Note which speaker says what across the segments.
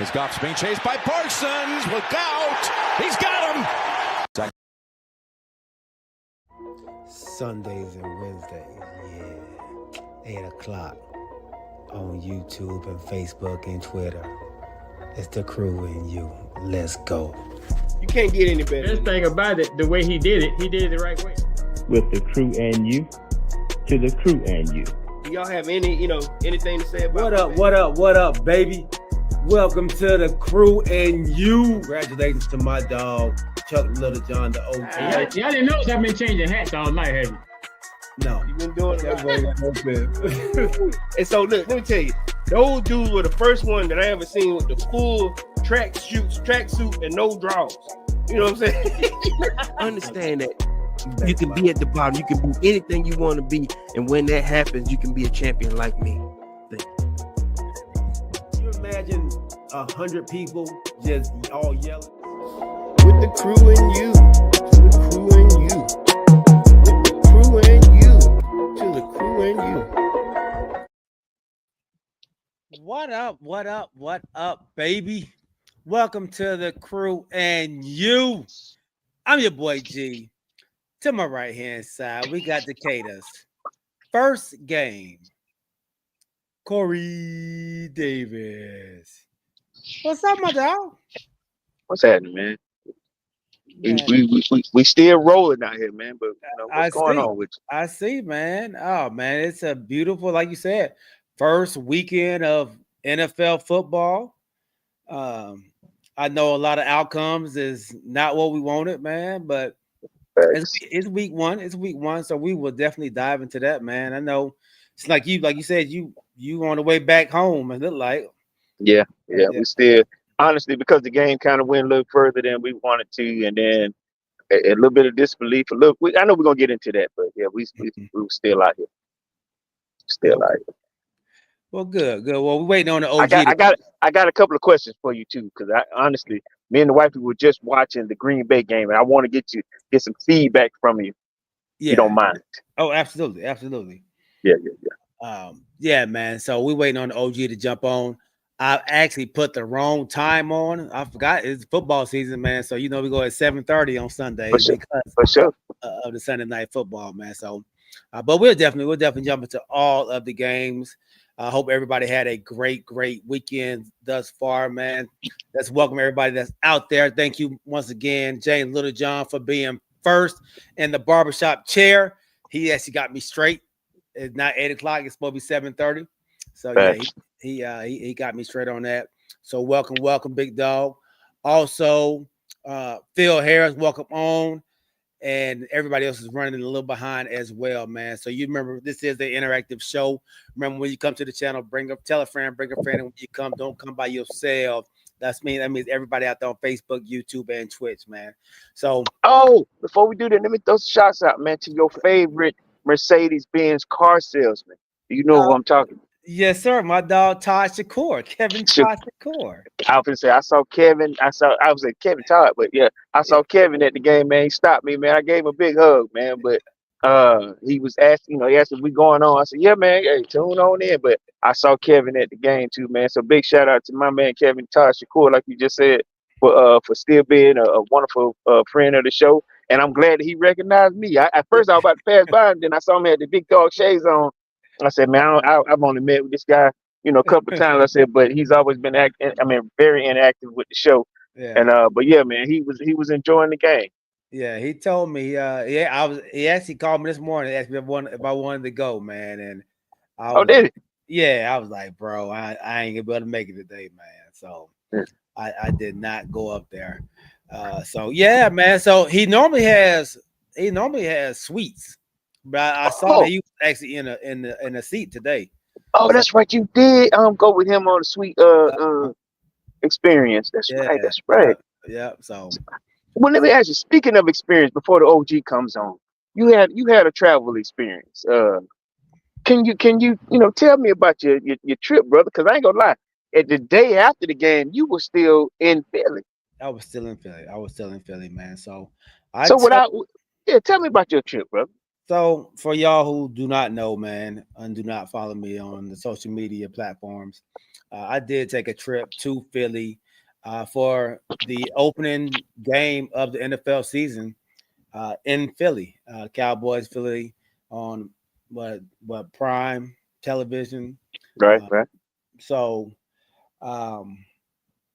Speaker 1: His Goff's being chased by Parsons. Look out. He's got him.
Speaker 2: Sundays and Wednesdays, yeah. 8 o'clock on YouTube and Facebook and Twitter. It's the Crew and you. Let's go.
Speaker 3: You can't get any better.
Speaker 4: Best thing about it, the way he did it the right way.
Speaker 5: With the Crew and you, to the Crew and you.
Speaker 3: Do y'all have anything to say about
Speaker 2: What up, baby? Welcome to the Crew and you. Congratulations to my dog, Chuck Little John, the OG.
Speaker 4: Y'all didn't notice I've been changing hats all night, have you?
Speaker 2: No.
Speaker 3: You've been doing it. And so, look, let me tell you, those dudes were the first one that I ever seen with the full tracksuit and no drawers. You know what I'm saying?
Speaker 6: Understand that you can be at the bottom, you can be anything you want to be, and when that happens, you can be a champion like me.
Speaker 2: Can you imagine 100 people just all yelling?
Speaker 3: With the Crew and you, to the Crew and you. With the Crew and you, to the Crew and
Speaker 2: you. What up, baby? Welcome to the Crew and you. I'm your boy G. To my right hand side, we got Decatur's first game. Corey Davis. What's up, my dog?
Speaker 7: What's happening, man? We still rolling out here, man. But what's going on with you?
Speaker 2: I see, man. Oh, man, it's a beautiful, like you said, first weekend of NFL football. I know a lot of outcomes is not what we wanted, man, but it's week one. It's week one, so we will definitely dive into that, man. I know it's like you said, you on the way back home, and look like.
Speaker 7: Yeah. We still, honestly, because the game kind of went a little further than we wanted to, and then a little bit of disbelief. Look, I know we're gonna get into that, but yeah, we were still out here. Still out here.
Speaker 2: Well, good. Well, we're waiting on the OG.
Speaker 7: I got a couple of questions for you too, because honestly, me and the wife were just watching the Green Bay game, and I want to get some feedback from you.
Speaker 2: Yeah.
Speaker 7: You don't mind?
Speaker 2: Oh, absolutely.
Speaker 7: Yeah.
Speaker 2: Yeah, man. So we're waiting on the OG to jump on. I actually put the wrong time on. I forgot it's football season, man. So we go at 7:30 on Sunday because of the Sunday night football, man. So, but we'll definitely jump into all of the games. I hope everybody had a great weekend thus far, man. Let's welcome everybody that's out there. Thank you once again, James Littlejohn, for being first in the barbershop chair. He actually got me straight. It's not 8 o'clock. It's supposed to be 7:30. So yeah, he got me straight on that. So welcome, big dog. Also, Phil Harris, welcome on. And everybody else is running a little behind as well, man. So you remember, this is the interactive show. Remember, when you come to the channel, tell a friend, bring a friend. And when you come, don't come by yourself. That means everybody out there on Facebook, YouTube, and Twitch, man. So,
Speaker 7: before we do that, let me throw some shots out, man, to your favorite Mercedes-Benz car salesman. Do you know who I'm talking about?
Speaker 2: Yes, sir. My dog Todd Shakur, Kevin Todd Shakur.
Speaker 7: I was gonna say I saw Kevin. I was like Kevin Todd, but yeah, I saw Kevin at the game, man. He stopped me, man. I gave him a big hug, man. But he was asking, he asked if we going on. I said, yeah, man. Hey, tune on in. But I saw Kevin at the game too, man. So big shout out to my man Kevin Todd Shakur, like you just said, for still being a wonderful friend of the show. And I'm glad that he recognized me. At first I was about to pass by him, then I saw him had the big dog shades on. I said, man, I've only met with this guy, a couple of times. I said, but he's always been very interactive with the show. Yeah. And but yeah, man, he was enjoying the game.
Speaker 2: Yeah, he told me. He actually called me this morning, asked me if I wanted to go, man. And
Speaker 7: did it?
Speaker 2: Yeah, I was like, bro, I ain't gonna be able to make it today, man. So I did not go up there. So yeah, man. So he normally has suites. But I saw that he was actually in a seat today.
Speaker 7: Oh, that's right. You did go with him on the suite experience. That's right.
Speaker 2: Yeah. So,
Speaker 7: well, let me ask you. Speaking of experience, before the OG comes on, you had a travel experience. Can you tell me about your trip, brother? Because I ain't gonna lie. At the day after the game, you were still in Philly.
Speaker 2: I was still in Philly, man. So
Speaker 7: tell me about your trip, brother.
Speaker 2: So for y'all who do not know, man, and do not follow me on the social media platforms, I did take a trip to Philly for the opening game of the NFL season in Philly, Cowboys Philly on what Prime Television.
Speaker 7: Right,
Speaker 2: Uh,
Speaker 7: right.
Speaker 2: so um,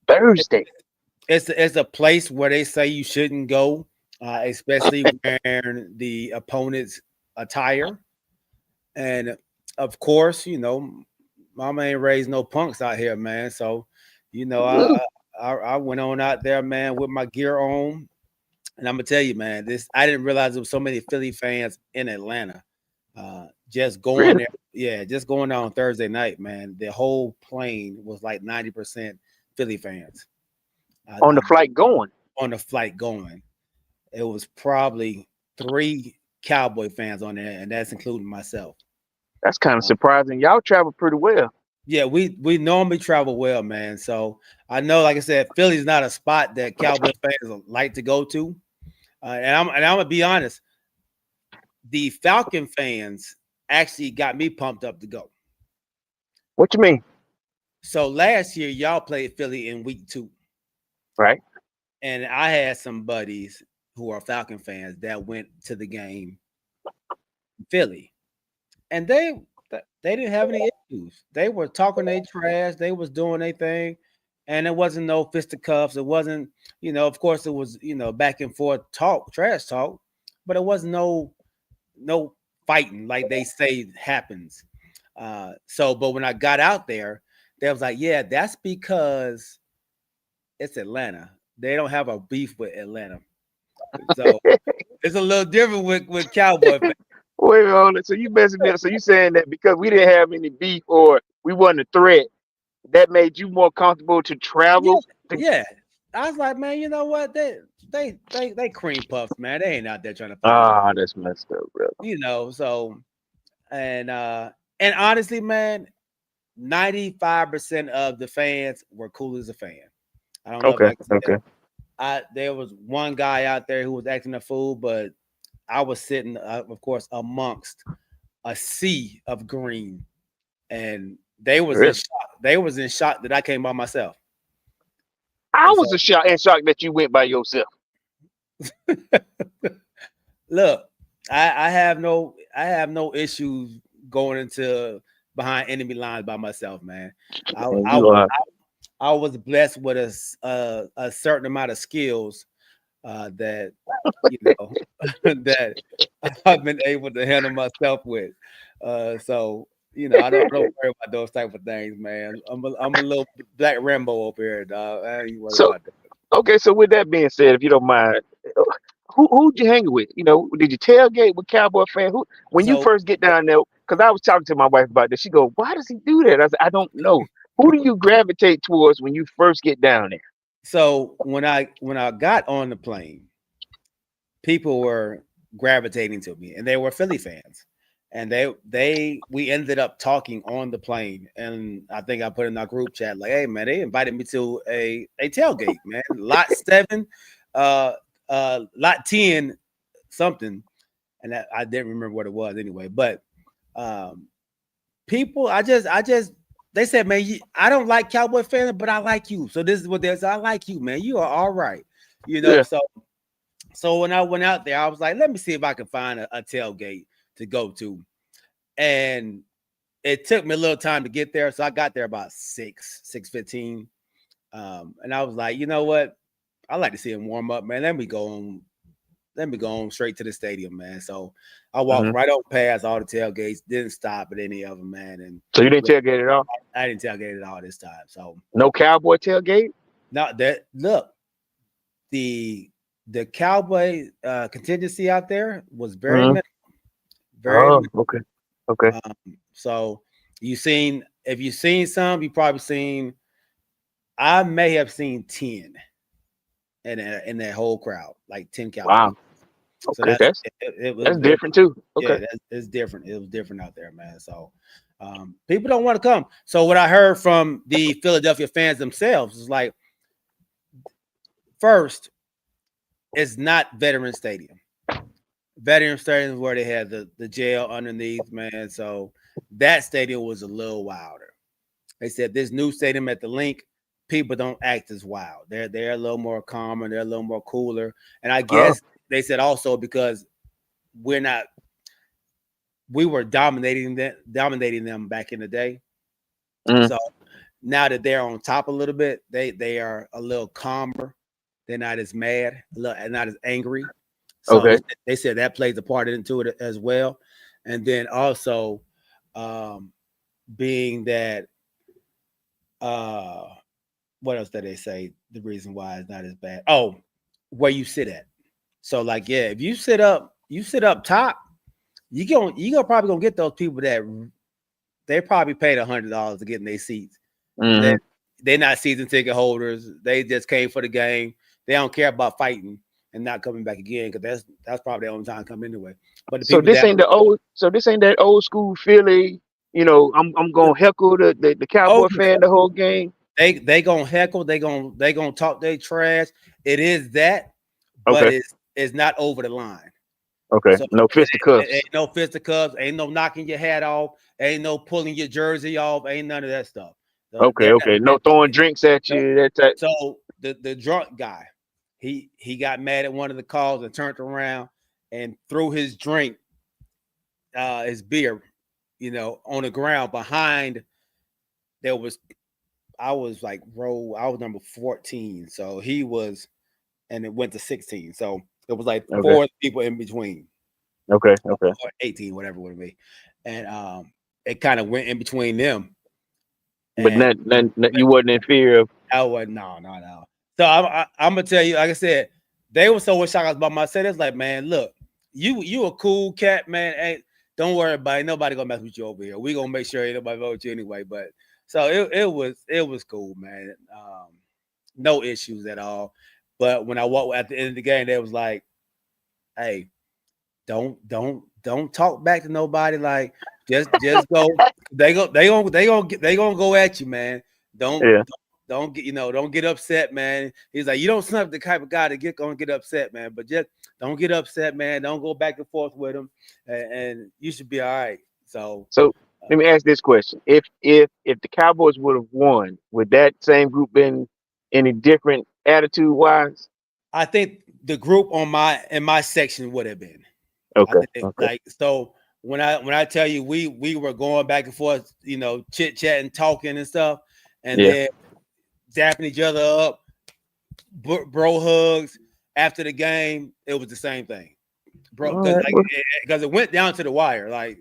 Speaker 7: Thursday.
Speaker 2: it's a place where they say you shouldn't go, especially wearing the opponent's attire. And of course, mama ain't raised no punks out here, man. So, I went on out there, man, with my gear on. And I'm gonna tell you, man, I didn't realize there was so many Philly fans in Atlanta. Just going
Speaker 7: Really?
Speaker 2: there, just going on Thursday night, man. The whole plane was like 90% Philly fans.
Speaker 7: On the flight going.
Speaker 2: On the flight going. It was probably 3 Cowboy fans on there, and that's including myself.
Speaker 7: That's kind of surprising. Y'all travel pretty well.
Speaker 2: Yeah, we normally travel well, man. So I know, like I said, Philly's not a spot that Cowboy fans like to go to. And I'm gonna be honest, the Falcon fans actually got me pumped up to go.
Speaker 7: What you mean?
Speaker 2: So last year, y'all played Philly in week 2.
Speaker 7: Right.
Speaker 2: And I had some buddies who are Falcon fans that went to the game in Philly. And they didn't have any issues. They were talking their trash. They was doing their thing. And it wasn't no fisticuffs. It wasn't, of course it was, back and forth talk, trash talk, but it wasn't no fighting like they say happens. But when I got out there, they was like, yeah, that's because it's Atlanta. They don't have a beef with Atlanta. So it's a little different with Cowboy fans.
Speaker 7: Wait a minute. So you messing me up. So you saying that because we didn't have any beef or we wasn't a threat, that made you more comfortable to travel?
Speaker 2: Yeah. I was like, man, you know what? They cream puffs, man. They ain't out there trying to fight.
Speaker 7: Ah, that's messed up, bro.
Speaker 2: So and honestly, man, 95% of the fans were cool as a fan. I don't know if I can say that. There was one guy out there who was acting a fool, but I was sitting, of course, amongst a sea of green, and they was in shock. They was in shock that I came by myself.
Speaker 7: I was in shock that you went by yourself.
Speaker 2: Look, I have no issues going into behind enemy lines by myself, man. I was blessed with a certain amount of skills that that I've been able to handle myself with. So I don't worry about those type of things, man. I'm a little Black Rambo up here, dog. I ain't worried about that.
Speaker 7: Okay, so with that being said, if you don't mind, who'd you hang with? Did you tailgate with Cowboy fan? When you first get down there? Because I was talking to my wife about this. She go, "Why does he do that?" I said, "I don't know." Who do you gravitate towards when you first get down there?
Speaker 2: So when I got on the plane, people were gravitating to me, and they were Philly fans. And we ended up talking on the plane, and I think I put in our group chat like, "Hey man, they invited me to a tailgate, man. Lot 7, lot 10, something." And I didn't remember what it was anyway. But people, they said, "Man, I don't like Cowboy fans, but I like you." So this is what they said: "I like you, man. You are all right."
Speaker 7: Yeah.
Speaker 2: So when I went out there, I was like, "Let me see if I can find a tailgate to go to." And it took me a little time to get there. So I got there about 6:15. And I was like, you know what? I like to see him warm up, man. Let me go on straight to the stadium, man. So I walked right on past all the tailgates, didn't stop at any of them, man. And
Speaker 7: so you didn't tailgate at all?
Speaker 2: I didn't tailgate at all this time. So
Speaker 7: no Cowboy tailgate?
Speaker 2: No, the Cowboy contingency out there was very minimal.
Speaker 7: Okay. Okay.
Speaker 2: So if you've seen some, you probably seen. I may have seen 10 in that whole crowd, like 10 Cowboys.
Speaker 7: Wow. Okay, so that's different too. Okay,
Speaker 2: yeah, it's different. It was different out there, man. So people don't want to come. So what I heard from the Philadelphia fans themselves is like, first, it's not Veterans Stadium. Veteran Stadium is where they had the jail underneath, man. So that stadium was a little wilder. They said this new stadium at the Link, people don't act as wild. They're a little more calmer, they're a little more cooler. And I guess they said also because we were dominating them back in the day.
Speaker 7: Mhm.
Speaker 2: So now that they're on top a little bit, they are a little calmer. They're not as mad, not as angry. So
Speaker 7: Okay.
Speaker 2: they said that plays a part into it as well. And then also being that what else did they say? The reason why it's not as bad. Oh, where you sit at. So like, yeah, if you sit up top, you probably gonna get those people that they probably paid $100 to get in their seats.
Speaker 7: Mhm.
Speaker 2: They're not season ticket holders. They just came for the game. They don't care about fighting and not coming back again because that's probably the only time come anyway. But the
Speaker 7: So
Speaker 2: people
Speaker 7: this ain't that old school Philly. I'm gonna heckle the Cowboy fan the whole game.
Speaker 2: They gonna heckle, they gonna talk their trash. It is that, but
Speaker 7: Okay.
Speaker 2: it's not over the line.
Speaker 7: Okay.
Speaker 2: So
Speaker 7: No fisticuffs.
Speaker 2: ain't no fisticuffs, ain't no knocking your hat off, ain't no pulling your jersey off, ain't none of that stuff.
Speaker 7: Okay. Okay. No throwing drinks at you. That type.
Speaker 2: So the drunk guy, he got mad at one of the calls and turned around and threw his drink, his beer, on the ground behind. I was number 14, so he was, and it went to 16, so it was like
Speaker 7: Okay.
Speaker 2: 4 people in between.
Speaker 7: Okay. Okay.
Speaker 2: Or 18, whatever it would be, and it kind of went in between them.
Speaker 7: But you wasn't in fear of.
Speaker 2: I was no. So I'm gonna tell you, like I said, they were so shocked about my set. It's like, man, look, you a cool cat, man. Ain't don't worry about it. Nobody gonna mess with you over here. We gonna make sure ain't nobody vote you anyway. But so it was cool, man. No issues at all. But when I walked at the end of the game, they was like, hey, don't talk back to nobody. Like just go. They gonna go at you, man. Don't get upset, man. He's like, you don't sound like the type of guy to gonna get upset, man. But just don't get upset, man. Don't go back and forth with him, and you should be all right. So
Speaker 7: let me ask this question: If the Cowboys would have won, would that same group been any different attitude wise?
Speaker 2: I think the group in my section would have been
Speaker 7: Okay.
Speaker 2: Like so. When I tell you we were going back and forth, chit chatting, talking and stuff, and then dapping each other up, bro hugs after the game. It was the same thing, bro, because it went down to the wire. Like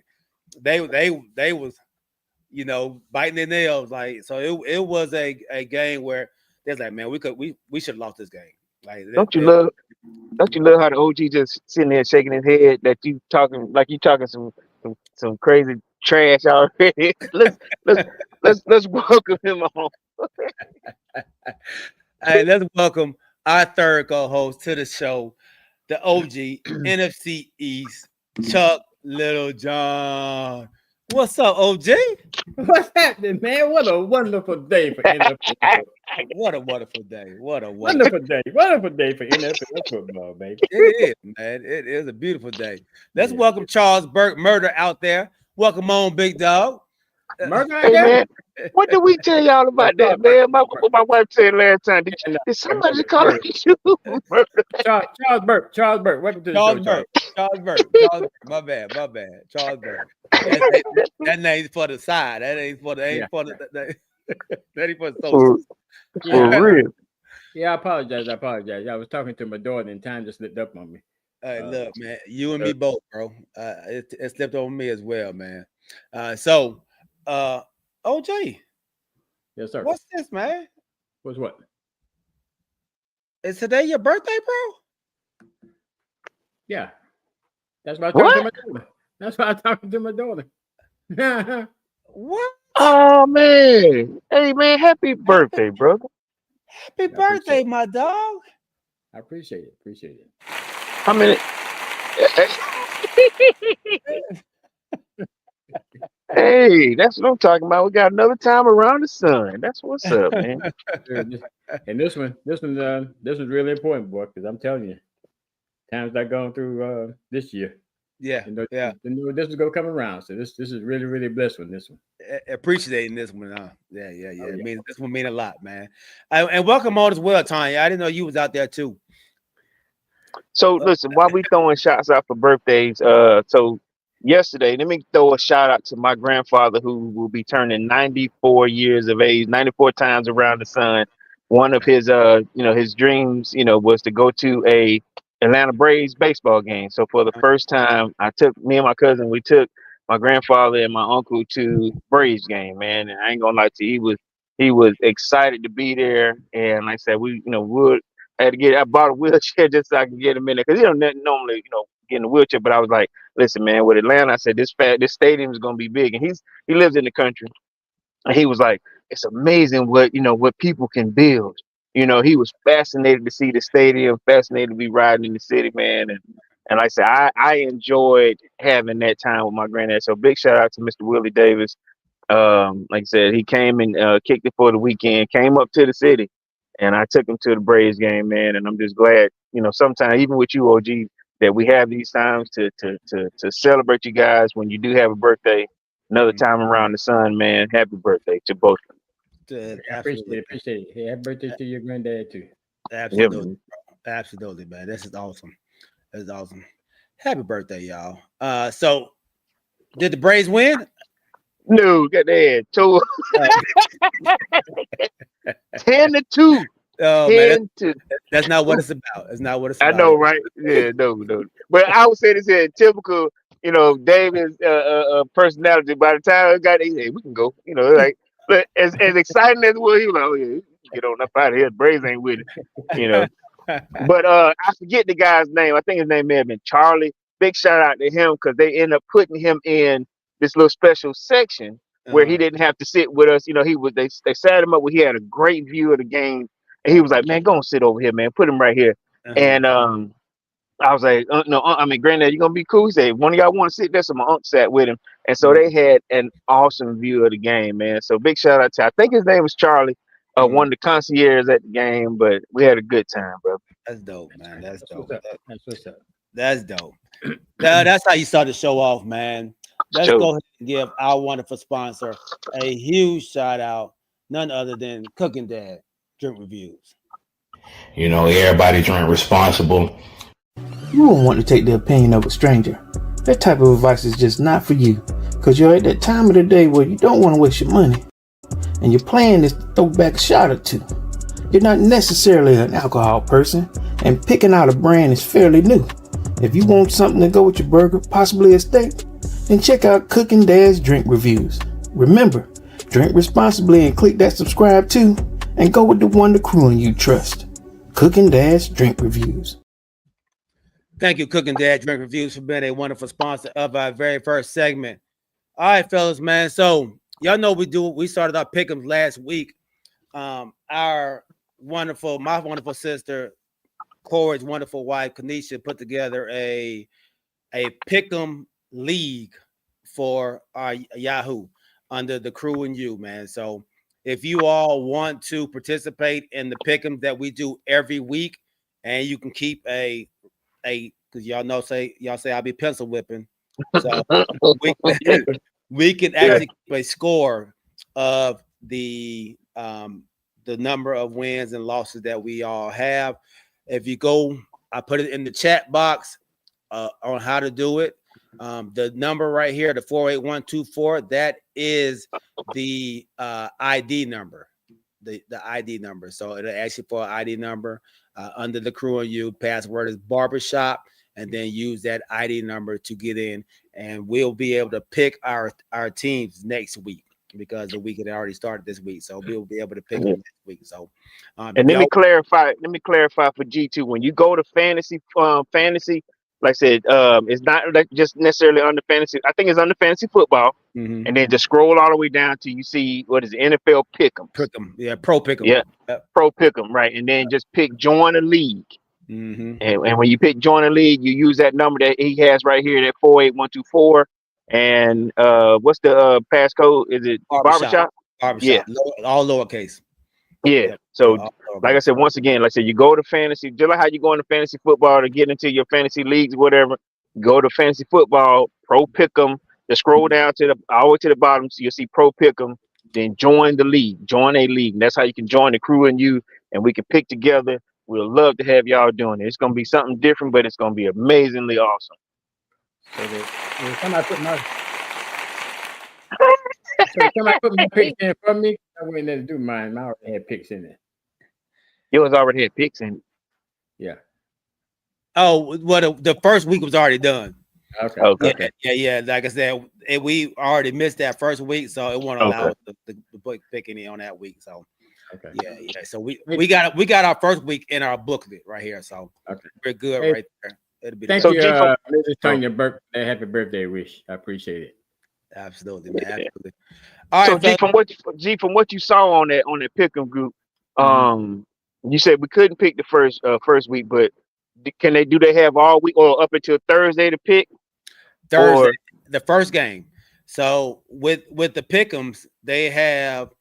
Speaker 2: they was, biting their nails. Like so, it was a game where they're like, man, we should have lost this game. Like
Speaker 7: Don't you love how the OG just sitting there shaking his head that you talking some crazy trash already? let's welcome him on.
Speaker 2: Hey, let's welcome our third co-host to the show, the OG NFC East, Chuck Littlejohn. What's up, OG?
Speaker 4: What's happening, man? What a wonderful day for NFL football.
Speaker 2: What a wonderful day.
Speaker 4: Wonderful day. Wonderful day for NFL football, baby.
Speaker 2: It is, man. It is a beautiful day. Let's welcome Charles Burke Murder out there. Welcome on, big dog.
Speaker 4: Murder,
Speaker 7: Hey, man, what did we tell y'all about that, man? My wife said last time. Did somebody call you?
Speaker 4: Charles Burke. Welcome to the show,
Speaker 2: Charles Burke. My bad. Charles Burke. That name's for the side. That ain't for the social.
Speaker 7: For real.
Speaker 4: Yeah, I apologize. I was talking to my daughter and time just slipped up on me.
Speaker 2: Hey, look, man, you and me both, bro. It slipped over me as well, man. So, OJ.
Speaker 4: Yes, sir.
Speaker 2: What's this, man?
Speaker 4: What's what?
Speaker 2: Is today your birthday, bro?
Speaker 4: Yeah. That's why I'm talking to my daughter.
Speaker 2: What?
Speaker 7: Oh man. Hey man, happy birthday, brother.
Speaker 2: Happy birthday, my dog.
Speaker 4: I appreciate it.
Speaker 7: I mean, hey, that's what I'm talking about. We got another time around the sun. That's what's up, man.
Speaker 4: And this one's really important, boy, because I'm telling you, times I've gone through this year.
Speaker 2: Yeah, yeah.
Speaker 4: This is gonna come around. So this is really, really blessed with this one.
Speaker 2: Appreciating this one. Yeah.
Speaker 4: Oh,
Speaker 2: It
Speaker 4: yeah.
Speaker 2: means this one mean a lot, man. And welcome on as well, Tanya. I didn't know you was out there too.
Speaker 7: So listen, while we throwing shots out for birthdays, so yesterday, let me throw a shout out to my grandfather who will be turning 94 years of age, 94 times around the sun. One of his his dreams, was to go to a Atlanta Braves baseball game. So for the first time, me and my cousin, we took my grandfather and my uncle to Braves game, man. And I ain't gonna lie to you, he was excited to be there. And like I said, I bought a wheelchair just so I could get him in there because he don't normally, get in a wheelchair. But I was like, listen, man, with Atlanta, I said this stadium is gonna be big, and he lives in the country, and he was like, it's amazing what people can build. He was fascinated to see the stadium, fascinated to be riding in the city, man, and like I said, I enjoyed having that time with my granddad. So big shout out to Mr. Willie Davis. Like I said, he came and kicked it for the weekend, came up to the city. And I took him to the Braves game, man, and I'm just glad, sometimes even with you, OG, that we have these times to celebrate you guys when you do have a birthday. Another time around the sun, man. Happy birthday to both of
Speaker 2: them.
Speaker 4: I appreciate it. Hey, happy birthday to your granddad too.
Speaker 2: Absolutely, absolutely, man. This is awesome. That's awesome. Happy birthday, y'all. So did the Braves win?
Speaker 7: No, get that 10-2.
Speaker 2: Oh, 10-2. That's not what it's about. It's not what it's about.
Speaker 7: I know, right? Yeah, no. But I would say this is typical, David's personality. By the time we can go, but as exciting as it was, he was like, oh yeah, get on up out of here. The Braves ain't with it, But I forget the guy's name. I think his name may have been Charlie. Big shout out to him because they ended up putting him in this little special section where he didn't have to sit with us. They sat him up where he had a great view of the game, and he was like, "Man, go and sit over here, man. Put him right here." And I was like, "No, Granddad, you gonna be cool?" He said, "One of y'all want to sit there?" So my uncle sat with him, and so they had an awesome view of the game, man. So big shout out to I think his name was Charlie, one of the concierges at the game, but we had a good time, bro.
Speaker 2: That's dope, man. That's dope.
Speaker 4: That's what's up.
Speaker 2: That's dope. That's how you start the show off, man. Let's go ahead and give our wonderful sponsor a huge shout out. None other than Cooking Dad Drink Reviews.
Speaker 8: Everybody drink responsible.
Speaker 9: You won't want to take the opinion of a stranger. That type of advice is just not for you, because you're at that time of the day where you don't want to waste your money, and your plan is to throw back a shot or two. You're not necessarily an alcohol person, and picking out a brand is fairly new. If you want something to go with your burger, possibly a steak, then check out Cooking Dad's Drink Reviews. Remember, drink responsibly and click that subscribe too, and go with the one the crew and you trust. Cooking Dad's Drink Reviews.
Speaker 2: Thank you, Cooking Dad Drink Reviews, for being a wonderful sponsor of our very first segment. All right, fellas, man. So y'all know we started our pick'ems last week. My wonderful sister, Corey's wonderful wife, Kanisha, put together a pick'em league for our Yahoo under the crew and you, man. So if you all want to participate in the pick'ems that we do every week, and you can keep because y'all say I'll be pencil whipping, so we can actually keep a score of the number of wins and losses that we all have. If you go, I put it in the chat box on how to do it. The number right here, the 48124, that is the ID number, the ID number. So it'll ask you for an ID number under the crew and you. Password is barbershop, and then use that ID number to get in, and we'll be able to pick our teams next week, because the week had already started this week, so we'll be able to pick them next week. So,
Speaker 7: and let me clarify for G2. When you go to fantasy, like I said, it's not just necessarily under fantasy. I think it's under fantasy football, and then just scroll all the way down to you see what is it, NFL Pick'em.
Speaker 2: Yeah, Pro Pick'em.
Speaker 7: Yeah, Pro Pick'em, right? And then just pick join a league. And when you pick join a league, you use that number that he has right here, that 48124. And what's the passcode? Is it barbershop?
Speaker 2: Barbershop. Yeah, all lowercase.
Speaker 7: Yeah.
Speaker 2: Yep.
Speaker 7: So,
Speaker 2: All
Speaker 7: like I said, once again, like I said, you go to fantasy, just like how you go into fantasy football to get into your fantasy leagues, whatever. Go to fantasy football, pro pick'em. Just scroll down to the all the way to the bottom, so you'll see pro pick'em. Then join the league, join a league. And that's how you can join the crew and you, and we can pick together. We'll love to have y'all doing it. It's gonna be something different, but it's gonna be amazingly awesome.
Speaker 4: So when somebody put my picks in for me, I wouldn't have to do mine. I already had picks in there.
Speaker 7: Yours already had picks in.
Speaker 4: Yeah.
Speaker 2: Oh, well, the first week was already done.
Speaker 4: Okay.
Speaker 7: Okay.
Speaker 2: Yeah. Like I said, we already missed that first week, so it won't allow us to pick any on that week. So,
Speaker 4: Okay.
Speaker 2: yeah. So we got our first week in our booklet right here. So we're good right there. It'll be
Speaker 4: Thank you, Mrs. Tonya happy birthday wish. I appreciate it.
Speaker 2: Absolutely, man. Absolutely. All right.
Speaker 7: So from what you saw on that pick'em group, you said we couldn't pick the first week, but do they have all week or up until Thursday to pick?
Speaker 2: Thursday, the first game. So with the pick'ems, they have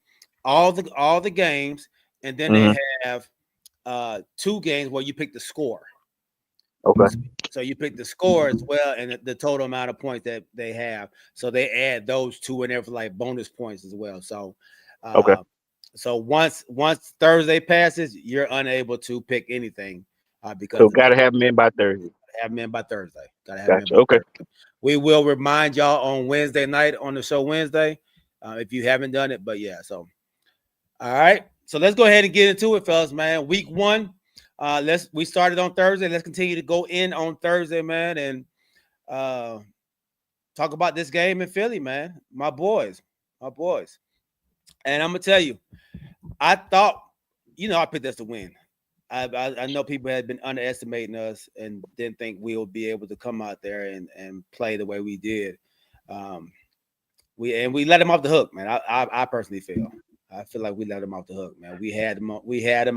Speaker 2: all the games, and then they have 2 games where you pick the score.
Speaker 7: Okay.
Speaker 2: So you pick the score as well, and the total amount of points that they have. So they add those 2 in there for like bonus points as well. So So once Thursday passes, you're unable to pick anything because
Speaker 7: gotta have them in by Thursday.
Speaker 2: Have them in by Thursday.
Speaker 7: Gotcha. Okay.
Speaker 2: Thursday. We will remind y'all on Wednesday night on the show Wednesday if you haven't done it. But yeah, so all right. So let's go ahead and get into it, fellas, man. Week 1. We started on Thursday. Let's continue to go in on Thursday, man, and talk about this game in Philly, man. My boys. And I'm gonna tell you, I thought, I picked us to win. I know people had been underestimating us and didn't think we'll be able to come out there and play the way we did. We let him off the hook, man. I personally feel like we let him off the hook, man. We had him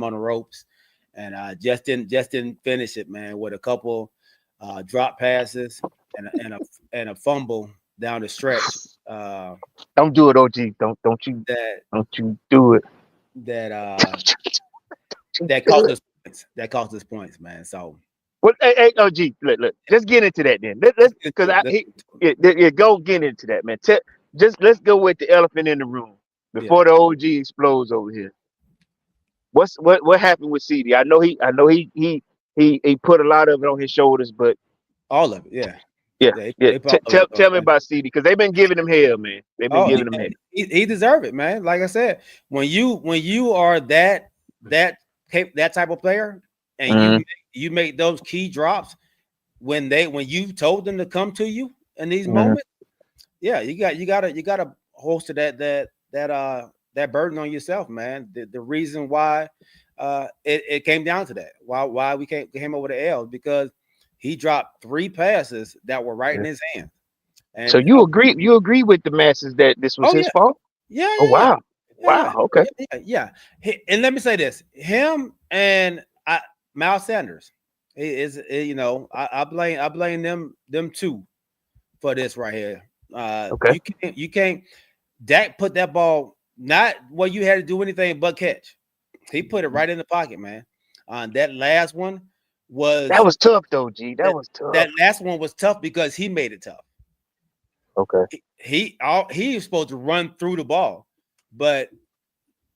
Speaker 2: on the ropes, and just didn't finish it, man. With a couple drop passes and a fumble down the stretch.
Speaker 7: Don't do it, OG. Don't you do it.
Speaker 2: That cost us points. That cost us points, man. So,
Speaker 7: well, hey, OG, look, let's get into that then. Go get into that, man. Let's go with the elephant in the room before the OG explodes over here. What happened with CD? I know he put a lot of it on his shoulders, but
Speaker 2: all of it, yeah.
Speaker 7: Tell me about CD because they've been giving him hell, man. They've been giving him hell.
Speaker 2: He deserved it, man. Like I said, when you are that type of player and you make those key drops when you told them to come to you in these moments, yeah, you gotta host that burden on yourself, man. The reason why it came down to that, why we came over the L, because he dropped 3 passes that were right in his hand. And
Speaker 7: so you agree with the masses that this was his fault?
Speaker 2: Yeah.
Speaker 7: Oh wow.
Speaker 2: Yeah.
Speaker 7: Wow. Okay.
Speaker 2: Yeah. And let me say this: him and Miles Sanders I blame them 2 for this right here.
Speaker 7: Okay.
Speaker 2: You can't. Dak put that ball not where you had to do anything but catch. He put it right in the pocket, man. That last one was
Speaker 7: tough though, G. That was tough.
Speaker 2: That last one was tough because he made it tough.
Speaker 7: Okay.
Speaker 2: He was supposed to run through the ball, but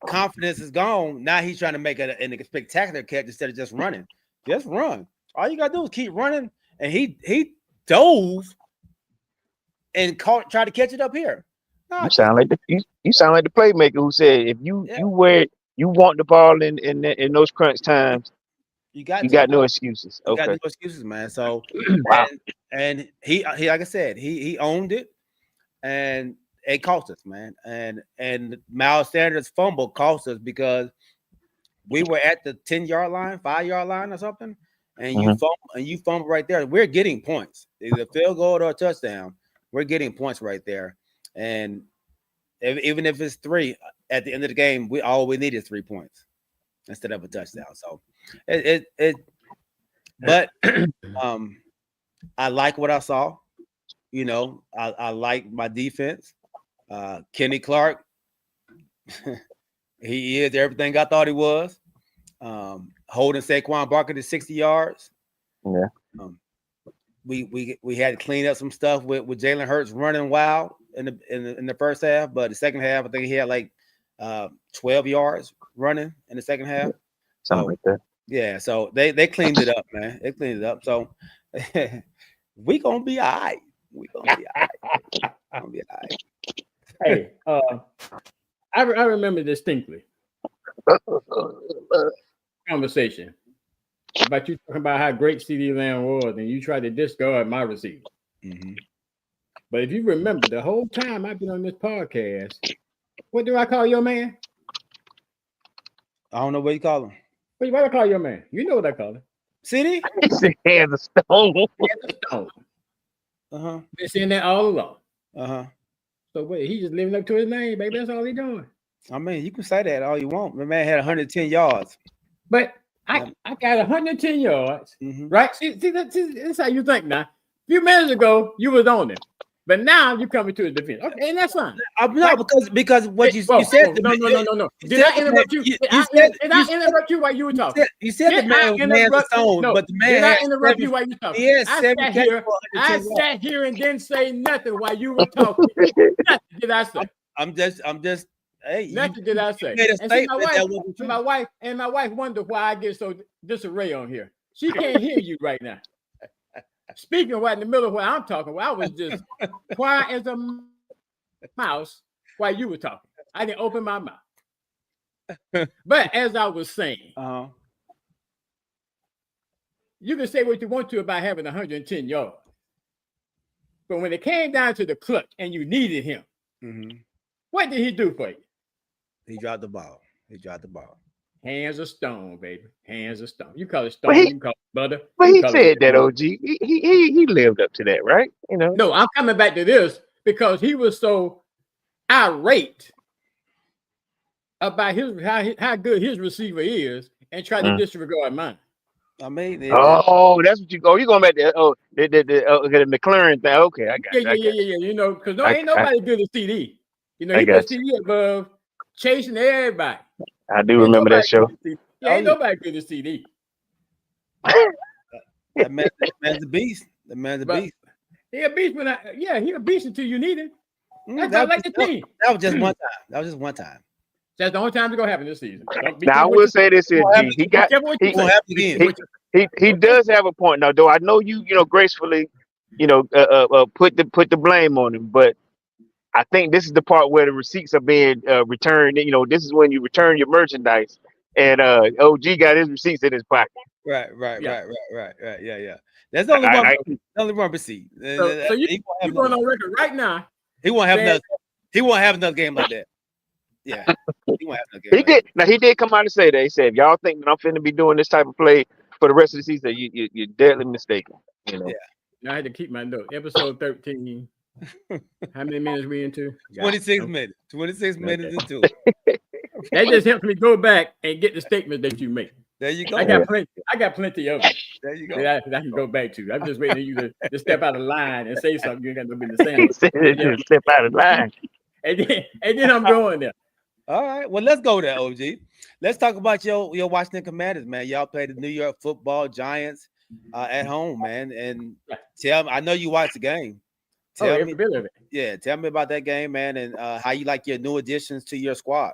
Speaker 2: confidence is gone. Now he's trying to make a spectacular catch instead of just running. Just run. All you gotta do is keep running. And he dove and tried to catch it up here. No,
Speaker 7: you sound like the playmaker who said if you want the ball in those crunch times, you got no excuses.
Speaker 2: You got no excuses, man. So
Speaker 7: wow.
Speaker 2: and he like I said, he owned it, and it cost us, man. And Miles Sanders' fumble cost us we were at the 10-yard line, 5-yard line or something, and you fumble right there. We're getting points, either a field goal or a touchdown. We're getting points right there, and even if it's 3 at the end of the game, we need is 3 points instead of a touchdown. So but I like what I saw. I like my defense. Kenny Clark. He is everything I thought he was. Holding Saquon Barkley to 60 yards.
Speaker 7: Yeah.
Speaker 2: We had to clean up some stuff with Jalen Hurts running wild in the first half, but the second half I think he had like 12 yards running in the second half.
Speaker 7: Something like that.
Speaker 2: Yeah, so they cleaned it up, man. They cleaned it up. So we gonna be all right. We gonna be all right.
Speaker 4: Hey, I remember distinctly conversation about you talking about how great CeeDee Lamb was, and you tried to discard my receiver.
Speaker 2: Mm-hmm.
Speaker 4: But if you remember, the whole time I've been on this podcast, what do I call your man?
Speaker 2: I don't know what you call him.
Speaker 4: What do I call your man? You know what I call him.
Speaker 2: CD?
Speaker 7: Hands of stone.
Speaker 2: Uh-huh.
Speaker 4: Been saying that all along.
Speaker 2: Uh-huh.
Speaker 4: So wait, he just living up to his name, baby. That's all he doing.
Speaker 2: I mean, you can say that all you want. The man had 110 yards.
Speaker 4: But I got 110 yards, right? See, that's how you think now. A few minutes ago, you was on him. But now you're coming to his defense. Okay, and that's fine.
Speaker 2: No, because what you said.
Speaker 4: No. Did I interrupt you? Did I interrupt you while you were talking?
Speaker 2: You said the man was man of stone, but the man.
Speaker 4: Did I interrupt you while you were talking?
Speaker 2: Yes,
Speaker 4: I sat here and didn't say nothing while you were talking. Nothing did I say.
Speaker 2: I'm just. Hey,
Speaker 4: nothing did I say.
Speaker 2: Made a
Speaker 4: and see,
Speaker 2: my
Speaker 4: wife wondered why I get so disarray on here. She can't hear you right now. Speaking right in the middle of what I'm talking, I was just quiet as a mouse while you were talking. I didn't open my mouth. But as I was saying, you can say what you want to about having 110 yards. But when it came down to the clutch and you needed him, what did he do for you?
Speaker 2: He dropped the ball.
Speaker 4: Hands of stone, baby. Hands of stone. You call it stone, you can call it butter.
Speaker 7: But he said that, OG. He lived up to that, right? You know.
Speaker 4: No, I'm coming back to this because he was so irate about how good his receiver is and tried to disregard mine.
Speaker 2: I mean,
Speaker 7: that's what you go. You going back to the McLaren thing? Okay, I got.
Speaker 4: Yeah. You know, because ain't nobody good at CD. You know, he got CD above chasing everybody.
Speaker 7: I do remember that show.
Speaker 4: Yeah, ain't nobody good at CD.
Speaker 2: That man's a beast. The man's a beast.
Speaker 4: He a beast, but he a beast until you need it. That's like the team.
Speaker 2: That was just one time.
Speaker 4: That's the only time it's gonna happen this season.
Speaker 7: Now I will say this here, G. He does have a point now, though. I know you gracefully, put the blame on him, but I think this is the part where the receipts are being returned. You know, this is when you return your merchandise, and OG got his receipts in his pocket.
Speaker 2: Right. Yeah. That's the only one receipt.
Speaker 4: So you going on record right now?
Speaker 2: He won't have another. He won't have another game like that. Yeah, he won't have another game.
Speaker 7: He did. Now he did come out and say that. He said, "If y'all think that I'm finna be doing this type of play for the rest of the season, you're deadly mistaken." You know.
Speaker 4: Yeah. I had to keep my note. Episode 13. How many minutes we into?
Speaker 2: 26 minutes. 26 minutes into.
Speaker 4: That just helps me go back and get the statement that you make.
Speaker 2: There you go.
Speaker 4: I got plenty of them.
Speaker 2: There you go.
Speaker 4: That I can go back to. I'm just waiting for you to step out of line and say something. You ain't got to be the same.
Speaker 7: Step out of line.
Speaker 4: And then I'm going there.
Speaker 2: All right. Well, let's go there, OG. Let's talk about your Washington Commanders, man. Y'all played the New York Football Giants at home, man. And tell me, I know you watched the game. Tell me, yeah, tell me about that game, man, and how you like your new additions to your squad.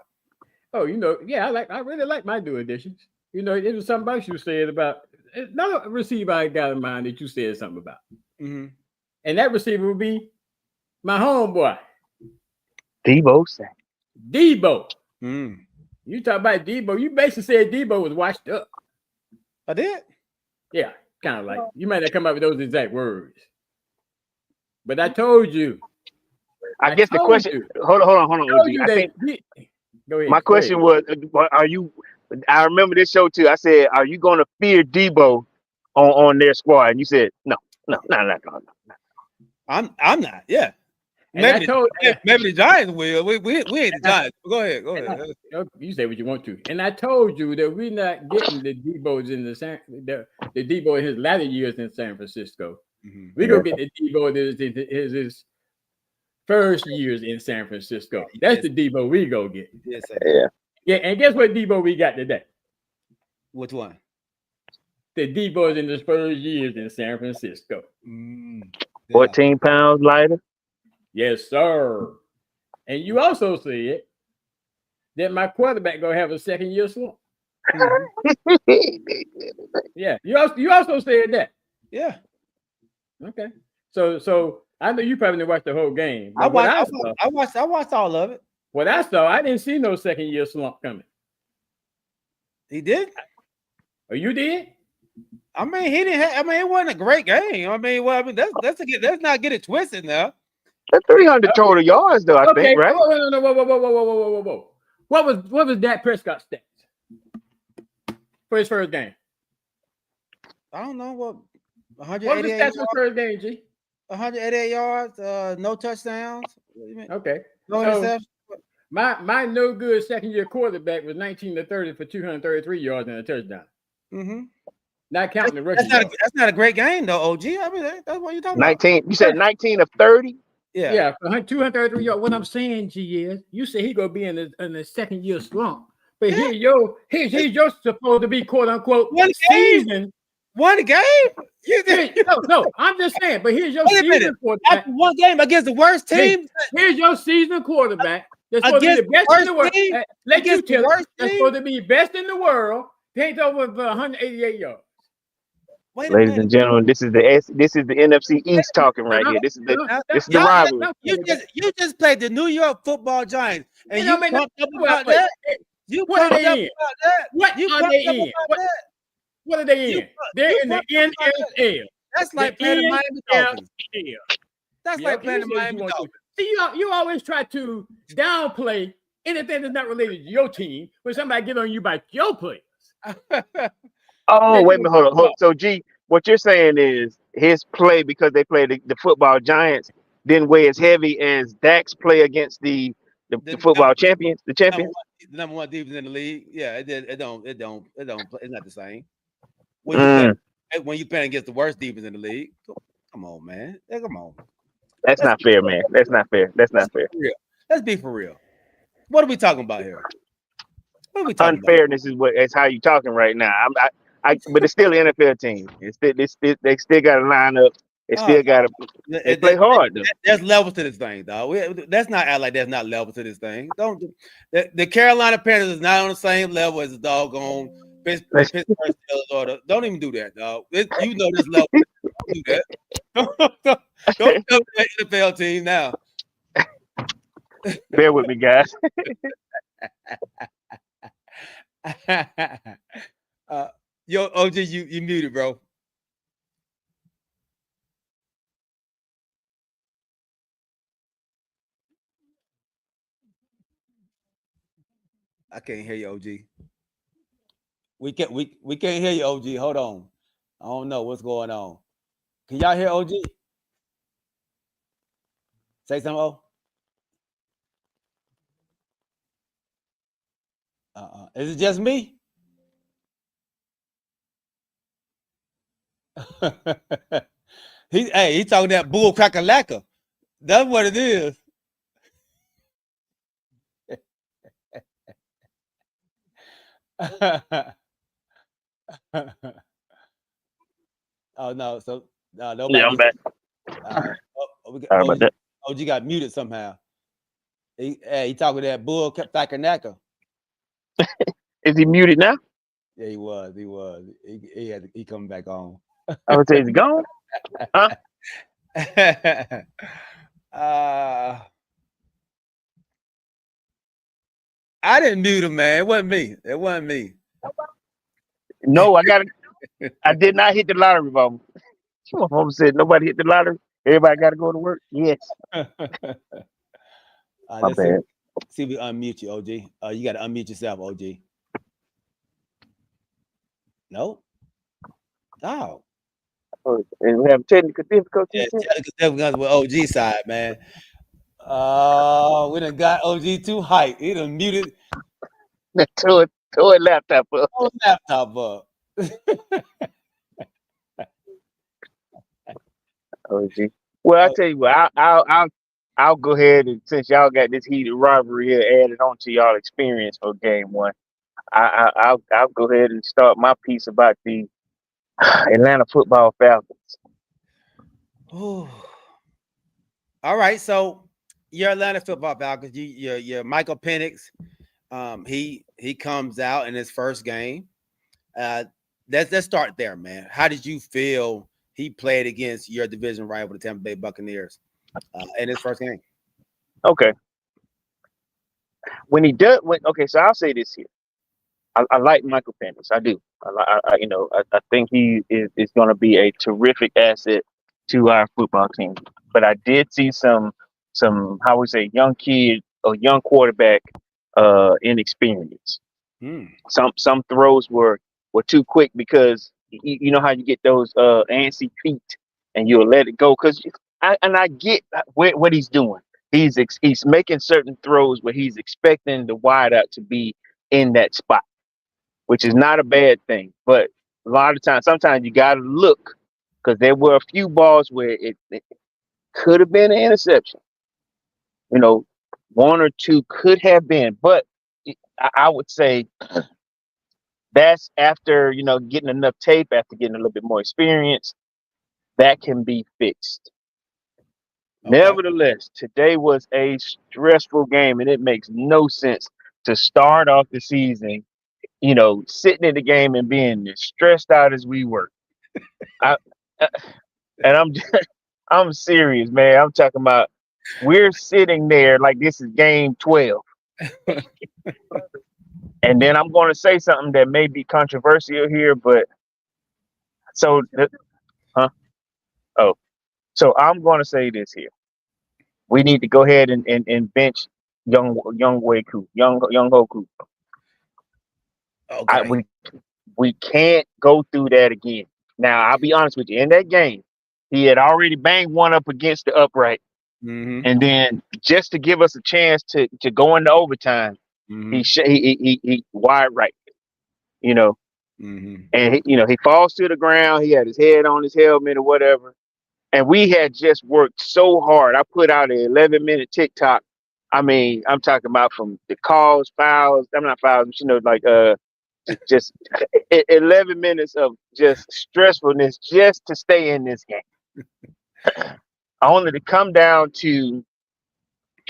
Speaker 4: Oh, I really like my new additions. You know, it was something else you said about another receiver I got in mind that you said something about.
Speaker 2: Mm-hmm.
Speaker 4: And that receiver would be my homeboy.
Speaker 7: Debo.
Speaker 4: You talk about Debo. You basically said Debo was washed up.
Speaker 2: I did?
Speaker 4: Yeah, kind of like. You might not come up with those exact words. But I told you.
Speaker 7: I guess the question. Hold on. Go ahead. My question was, are you? I remember this show too. I said, "Are you going to fear Debo on their squad?" And you said, "No."
Speaker 2: I'm not. Yeah. Maybe the Giants will. We ain't the Giants. Go ahead.
Speaker 4: You say what you want to. And I told you that we're not getting the Debo's in the Debo in his latter years in San Francisco. Mm-hmm. We're gonna get the Debo in his first years in San Francisco. That's the Debo we go get.
Speaker 2: Yes,
Speaker 7: yeah.
Speaker 4: Yeah, and guess what Debo we got today?
Speaker 2: Which one?
Speaker 4: The Debo's in the Spurs years in San Francisco.
Speaker 2: Yeah.
Speaker 7: 14 pounds lighter.
Speaker 4: Yes, sir. And you also said that my quarterback gonna have a second year slump. Yeah, you also said that.
Speaker 2: Yeah.
Speaker 4: Okay. So I know you probably didn't watch the whole game.
Speaker 2: I
Speaker 4: But
Speaker 2: watched all of it.
Speaker 4: what I saw, I didn't see no second year slump coming.
Speaker 2: He did.
Speaker 4: Oh, you did?
Speaker 2: I mean, he didn't. It wasn't a great game. Let's not get it twisted now.
Speaker 7: That's 300 total yards, though. I think, right?
Speaker 4: Whoa. What was Dak Prescott's stats for his first game?
Speaker 2: I don't know what.
Speaker 4: What was his stats for his first game, G?
Speaker 2: 188 yards, no touchdowns. What do you mean?
Speaker 4: Okay.
Speaker 2: No
Speaker 4: So,
Speaker 2: interceptions.
Speaker 4: my no good second year quarterback was 19-30 for 233 yards and a touchdown.
Speaker 2: Mm-hmm.
Speaker 4: Not counting the rookie.
Speaker 2: That's not a great game though, OG. I mean, that's what you're talking
Speaker 7: 19. You said 19 of 30.
Speaker 2: about.
Speaker 4: Yeah, for 233 yards. What I'm saying, G, is you say he gonna be in the second year slump, but here's your supposed to be quote unquote season.
Speaker 2: One game?
Speaker 4: No, I'm just saying. But here's your
Speaker 2: Wait a minute.
Speaker 4: season quarterback.
Speaker 2: After one game against the worst team.
Speaker 4: Here's your season quarterback. That's supposed to be the best in the world. Let you tell it. That's supposed to be best in the world. Paint over for 188 yards.
Speaker 7: Ladies and gentlemen, this is the NFC East talking right here. This is the rivalry.
Speaker 2: You just played the New York Football Giants, and you pumped up about
Speaker 4: that.
Speaker 2: that. You pumped up about that.
Speaker 4: What are they in? What are they in? They're in the NFL.
Speaker 2: That's like playing the Miami Dolphins. That's like playing the Miami Dolphins.
Speaker 4: See, you always try to downplay anything that's not related to your team when somebody get on you about your players.
Speaker 7: Oh, wait a minute, hold on. So, G, what you're saying is his play, because they play the football giants, didn't weigh as heavy as Dak's play against the football champions, the champions.
Speaker 2: The number one defense in the league. Yeah, it don't. It's not the same. When you playing against the worst defense in the league, come on, man. Come on.
Speaker 7: That's not fair, man. That's not fair. That's not fair.
Speaker 2: Let's be for real. What are we talking about here? What are we talking
Speaker 7: Unfairness is how you talking right now. But it's still an NFL team. They still got to line up. They still got to. They play hard though.
Speaker 2: There's levels to this thing, dog. Let's not act like there's not levels to this thing. The Carolina Panthers is not on the same level as the doggone Pittsburgh Steelers. Don't even do that, dog. You know this level. Don't do that. Don't tell that NFL team now.
Speaker 7: Bear with me, guys.
Speaker 2: Yo, OG, you muted, bro. I can't hear you, OG. We can't hear you, OG. Hold on. I don't know what's going on. Can y'all hear OG? Say something, O. Is it just me? He talking that bull cracker-lacka. That's what it is. Oh no! So nobody.
Speaker 7: Yeah, I'm back. Sorry about that.
Speaker 2: OG got muted somehow. He talking that bull cracker-lacka.
Speaker 7: Is he muted now?
Speaker 2: Yeah, he was. He coming back on.
Speaker 7: I would say he's gone. Huh?
Speaker 2: I didn't mute him, man. It wasn't me.
Speaker 7: No, I did not hit the lottery, Mama. Mama said nobody hit the lottery. Everybody got to go to work. Yes. My bad.
Speaker 2: See if we unmute you, OG. You got to unmute yourself, OG. No. Oh.
Speaker 7: And we have technical difficulties.
Speaker 2: Yeah, technical difficulties with OG side, man. We done got OG too hyped. He done muted.
Speaker 7: Tore his laptop up.
Speaker 2: Oh, laptop up.
Speaker 7: OG. Well, I tell you what, I'll I'll go ahead and since y'all got this heated rivalry here added on to y'all experience for game one, I'll go ahead and start my piece about the Atlanta football Falcons.
Speaker 2: Ooh. All right, so your Atlanta football Falcons, you're Michael Penix. He comes out in his first game. Let's start there, man. How did you feel he played against your division rival, the Tampa Bay Buccaneers, in his first game?
Speaker 7: Okay. When he does, so I'll say this here. I like Michael Penix. I do. I think he is going to be a terrific asset to our football team. But I did see some how we say young kid or young quarterback inexperience. Some throws were too quick because you know how you get those antsy feet and you'll let it go because I get what he's doing. He's making certain throws where he's expecting the wide out to be in that spot, which is not a bad thing. But a lot of times, sometimes you got to look because there were a few balls where it could have been an interception. You know, one or two could have been, but I would say that's after, getting enough tape, after getting a little bit more experience, that can be fixed. Okay. Nevertheless, today was a stressful game, and it makes no sense to start off the season, sitting in the game and being as stressed out as we were. I'm serious, man. I'm talking about we're sitting there like this is game 12. And then I'm going to say something that may be controversial here, but so I'm going to say this here. We need to go ahead and bench young Hoku.
Speaker 2: Okay.
Speaker 7: We can't go through that again. Now, I'll be honest with you. In that game, he had already banged one up against the upright.
Speaker 2: Mm-hmm.
Speaker 7: And then just to give us a chance to go into overtime, he wide right, and he falls to the ground. He had his head on his helmet or whatever. And we had just worked so hard. I put out an 11-minute TikTok. I mean, I'm talking about from the calls, fouls. I'm not fouls, just 11 minutes of just stressfulness just to stay in this game. Only to come down to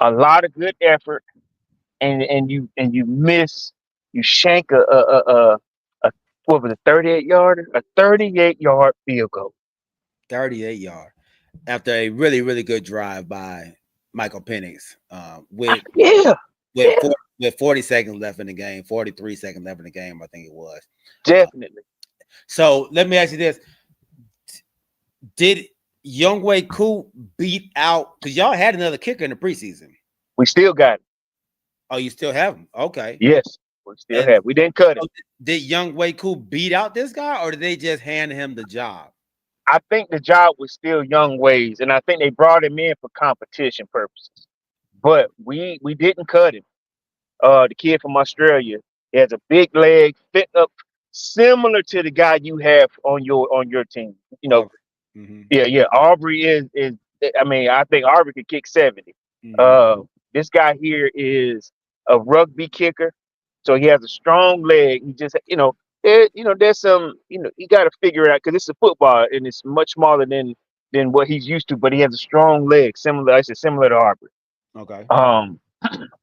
Speaker 7: a lot of good effort, and you miss, you shank a what was it, 38-yarder, a 38-yard field goal.
Speaker 2: 38-yard after a really, really good drive by Michael Penix with 40 seconds left in the game, 43 seconds left in the game, I think it was.
Speaker 7: Definitely.
Speaker 2: So let me ask you this. Did Younghoe Koo beat out, because y'all had another kicker in the preseason?
Speaker 7: We still got him.
Speaker 2: Oh, you still have him? Okay.
Speaker 7: Yes, we still have. We didn't cut him.
Speaker 2: Did Younghoe Koo beat out this guy, or did they just hand him the job?
Speaker 7: I think the job was still Younghoe's, and I think they brought him in for competition purposes. But we didn't cut him. The kid from Australia, he has a big leg, fit up, similar to the guy you have on your team. Yeah. Aubrey is. I mean, I think Aubrey could kick 70. This guy here is a rugby kicker, so he has a strong leg. He just, there's some, you got to figure it out because it's a football and it's much smaller than what he's used to. But he has a strong leg, similar to Aubrey.
Speaker 2: Okay.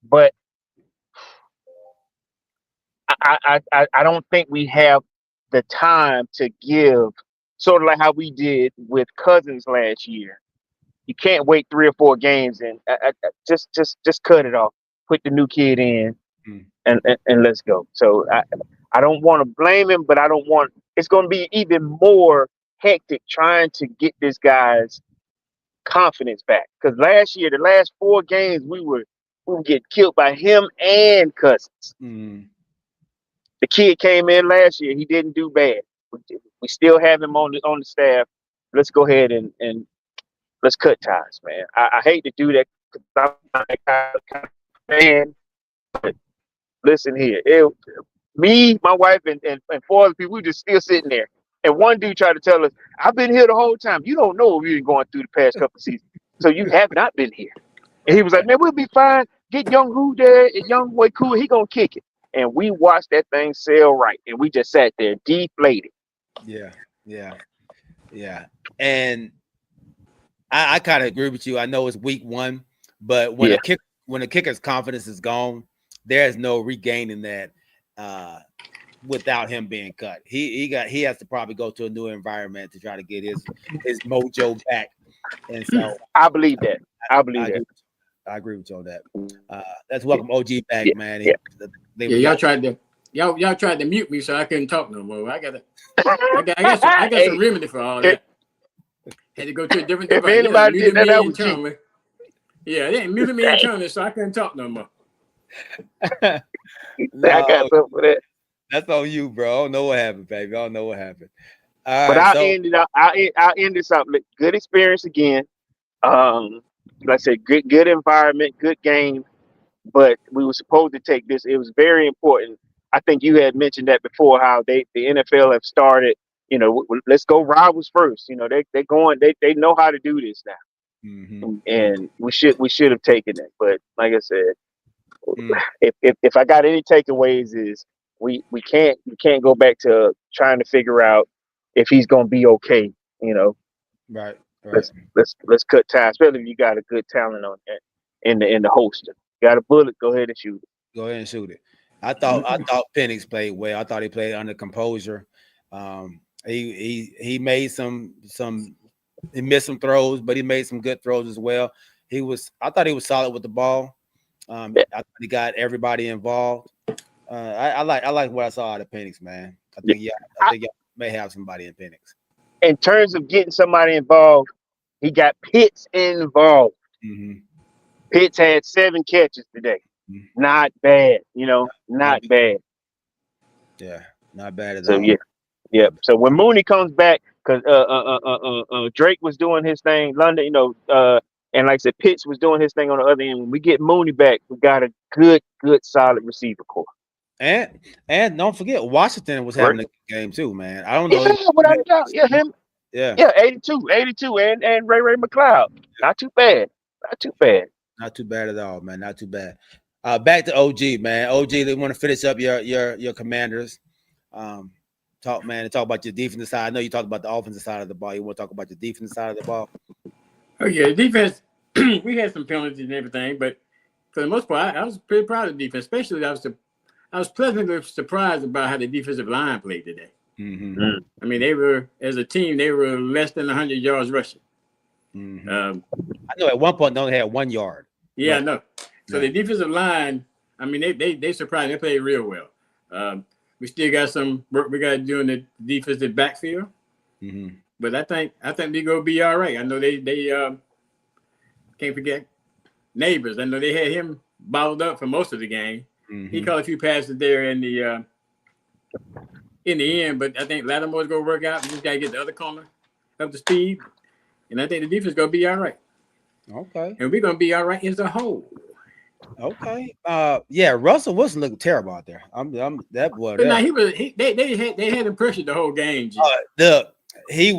Speaker 7: But I don't think we have the time to give, sort of like how we did with Cousins last year. You can't wait 3 or 4 games and just cut it off. Put the new kid in and let's go. So I don't want to blame him, but it's going to be even more hectic trying to get this guy's confidence back. Because last year, the last 4 games, we would get killed by him and Cousins. The kid came in last year. He didn't do bad. We still have him on the staff. Let's go ahead and let's cut ties, man. I hate to do that because I'm a kind of fan. But listen here. Me, my wife, and 4 other people, we just still sitting there. And one dude tried to tell us, I've been here the whole time. You don't know what we've been going through the past couple of seasons. So you have not been here. And he was like, man, we'll be fine. Get young who there, young boy cool. He gonna kick it. And we watched that thing sail right, and we just sat there deflated.
Speaker 2: Yeah. And I kind of agree with you. I know it's week 1, but when the kicker's confidence is gone, there's no regaining that without him being cut. He has to probably go to a new environment to try to get his mojo back. And so
Speaker 7: I believe that. I
Speaker 2: agree with you on that. Let's welcome OG back, man.
Speaker 4: Y'all tried to mute me so I couldn't talk no more. I got some remedy for all that. Had to go to a different device.
Speaker 7: If anybody did that was you.
Speaker 4: Yeah, they muted me internally so I couldn't talk no more.
Speaker 7: I got something for that.
Speaker 2: That's on you, bro. I don't know what happened, baby. I don't know what happened.
Speaker 7: But I'll end this up. Good experience again. Like I said, good environment, good game. But we were supposed to take this. It was very important. I think you had mentioned that before, how the NFL have started. You know, let's go rivals first. You know, they know how to do this now.
Speaker 2: Mm-hmm.
Speaker 7: And we should have taken it. But like I said, if I got any takeaways is we can't go back to trying to figure out if he's gonna be okay. You know,
Speaker 2: right.
Speaker 7: Let's cut ties, especially if you got a good talent on that in the holster. Got a bullet, go ahead and shoot it.
Speaker 2: Go ahead and shoot it. I thought Penix played well. I thought he played under composure. He made some he missed some throws, but he made some good throws as well. I thought he was solid with the ball. I thought he got everybody involved. I like what I saw out of Penix, man. I think y'all may have somebody in Penix.
Speaker 7: In terms of getting somebody involved, he got Pitts involved.
Speaker 2: Mm-hmm.
Speaker 7: Pitts had 7 catches today. Mm-hmm. Not bad, not bad.
Speaker 2: Yeah, not bad at all.
Speaker 7: Yeah. So when Mooney comes back, because Drake was doing his thing, London, and like I said, Pitts was doing his thing on the other end. When we get Mooney back, we got a good, solid receiver core.
Speaker 2: And don't forget, Washington was having a good game too, man. I don't know.
Speaker 7: Yeah, without a doubt. Yeah, him. Yeah, 82, and Ray McLeod. Not too bad.
Speaker 2: Not too bad at all, man. Not too bad. Back to OG, man. OG, they want to finish up your Commanders. Talk about your defensive side. I know you talked about the offensive side of the ball. You want to talk about your defensive side of the ball?
Speaker 4: Oh yeah, defense. We had some penalties and everything, but for the most part, I was pretty proud of the defense. Especially, I was pleasantly surprised about how the defensive line played today.
Speaker 2: Mm-hmm.
Speaker 4: I mean, they were, as a team, they were less than 100 yards rushing.
Speaker 2: Mm-hmm. I know at one point they only had 1 yard.
Speaker 4: Yeah, I know. So the defensive line, I mean, they surprised. They played real well. We still got some work we got to do in the defensive backfield.
Speaker 2: Mm-hmm. But
Speaker 4: I think we gonna be all right. I know they can't forget Neighbors. I know they had him bottled up for most of the game.
Speaker 2: Mm-hmm.
Speaker 4: He caught a few passes there in the end, but I think Lattimore's gonna work out. We just gotta get the other corner up to speed, and I think the defense gonna be all right.
Speaker 2: Okay.
Speaker 4: And we're gonna be all right as a whole.
Speaker 2: Okay. Yeah, Russell Wilson looked terrible out there. I'm that boy.
Speaker 4: But now they had him pressured the whole game.
Speaker 2: He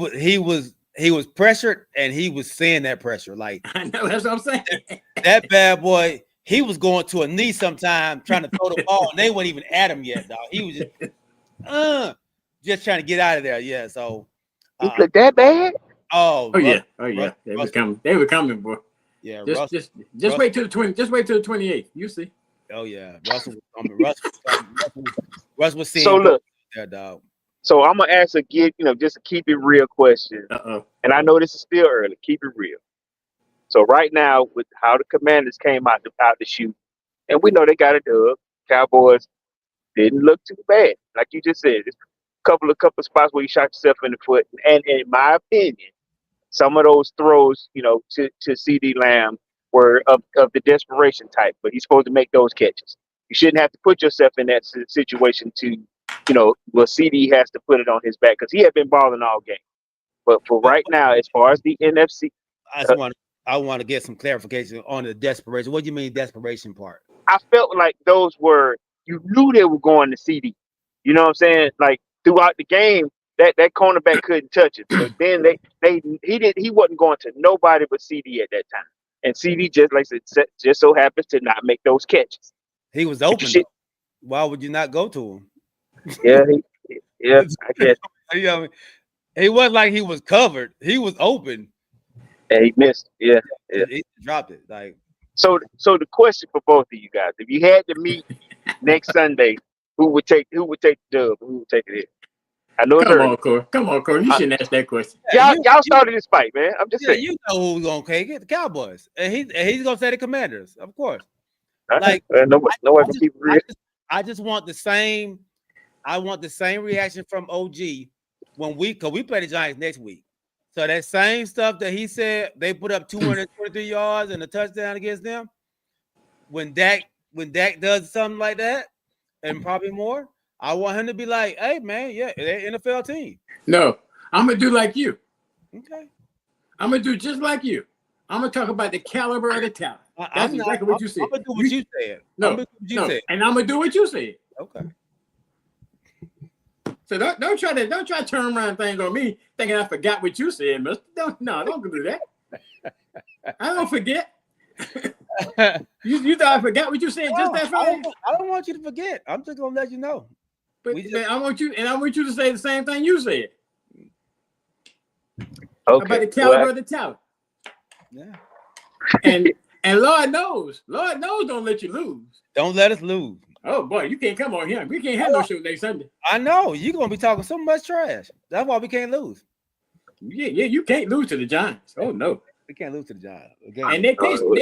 Speaker 2: was pressured, and he was seeing that pressure. Like
Speaker 4: I know, that's what I'm saying.
Speaker 2: That bad boy, he was going to a knee sometime trying to throw the ball, and they weren't even at him yet, dog. He was just trying to get out of there. Yeah. So
Speaker 7: he looked that bad.
Speaker 4: Oh yeah. They were coming, boy.
Speaker 2: Yeah,
Speaker 4: just wait till the 20. Just wait till the 28th. You see.
Speaker 2: Oh yeah, Russell was coming. Russ was seeing.
Speaker 7: So look,
Speaker 2: there, dog.
Speaker 7: So I'm gonna ask just a keep it real question. And I know this is still early. Keep it real. So right now, with how the Commanders came out the shoot, and we know they got a dub. Cowboys didn't look too bad, like you just said. There's a couple of spots where you shot yourself in the foot, and in my opinion, some of those throws, to CeeDee Lamb were of the desperation type, but he's supposed to make those catches. You shouldn't have to put yourself in that situation to, CeeDee has to put it on his back because he had been balling all game. But for right now, as far as the NFC,
Speaker 2: I want to get some clarification on the desperation. What do you mean desperation part?
Speaker 7: I felt like those were, you knew they were going to CeeDee. You know what I'm saying? Like throughout the game, that cornerback couldn't touch it. So then he wasn't going to nobody but CeeDee at that time. And CD just like I said, just so happens to not make those catches.
Speaker 2: He was open.
Speaker 7: Shit.
Speaker 2: Why would you not go to him?
Speaker 7: Yeah, I guess.
Speaker 2: You know, it wasn't like he was covered. He was open.
Speaker 7: And he missed. Yeah.
Speaker 2: He dropped it. Like
Speaker 7: so the question for both of you guys: if you had to meet next Sunday, who would take the dub? Who would take it in? I know it's
Speaker 4: Come
Speaker 7: early.
Speaker 4: on, Corey. Come on, Corey. You shouldn't ask that question.
Speaker 7: Y'all started this fight, man. I'm just saying.
Speaker 2: You know who's gonna take it? The Cowboys, and he's gonna say the Commanders, of course.
Speaker 7: Like nobody can keep it real.
Speaker 2: I just want the same. I want the same reaction from OG because we play the Giants next week. So that same stuff that he said they put up 223 yards and a touchdown against them. When Dak does something like that, and probably more, I want him to be like, "Hey, man, yeah, they're an NFL team."
Speaker 4: No, I'm gonna do like you.
Speaker 2: Okay,
Speaker 4: I'm gonna do just like you. I'm gonna talk about the caliber of the talent. That's exactly what you said.
Speaker 2: I'm gonna do what you said.
Speaker 4: No, and I'm gonna do what you said.
Speaker 2: Okay.
Speaker 4: So don't try to turn around things on me thinking I forgot what you said, Mister. Don't do that. I don't forget. you thought I forgot what you said just that fast?
Speaker 2: I don't want you to forget. I'm just gonna let you know.
Speaker 4: But I want you to say the same thing you said.
Speaker 7: Okay.
Speaker 4: About the caliber of the talent.
Speaker 2: Yeah.
Speaker 4: And Lord knows, don't let you lose.
Speaker 2: Don't let us lose.
Speaker 4: Oh boy, you can't come on here. We can't have no show next Sunday.
Speaker 2: I know you're gonna be talking so much trash. That's why we can't lose.
Speaker 4: Yeah, you can't lose to the Giants. Oh no,
Speaker 2: we can't lose to the Giants.
Speaker 4: Again. And they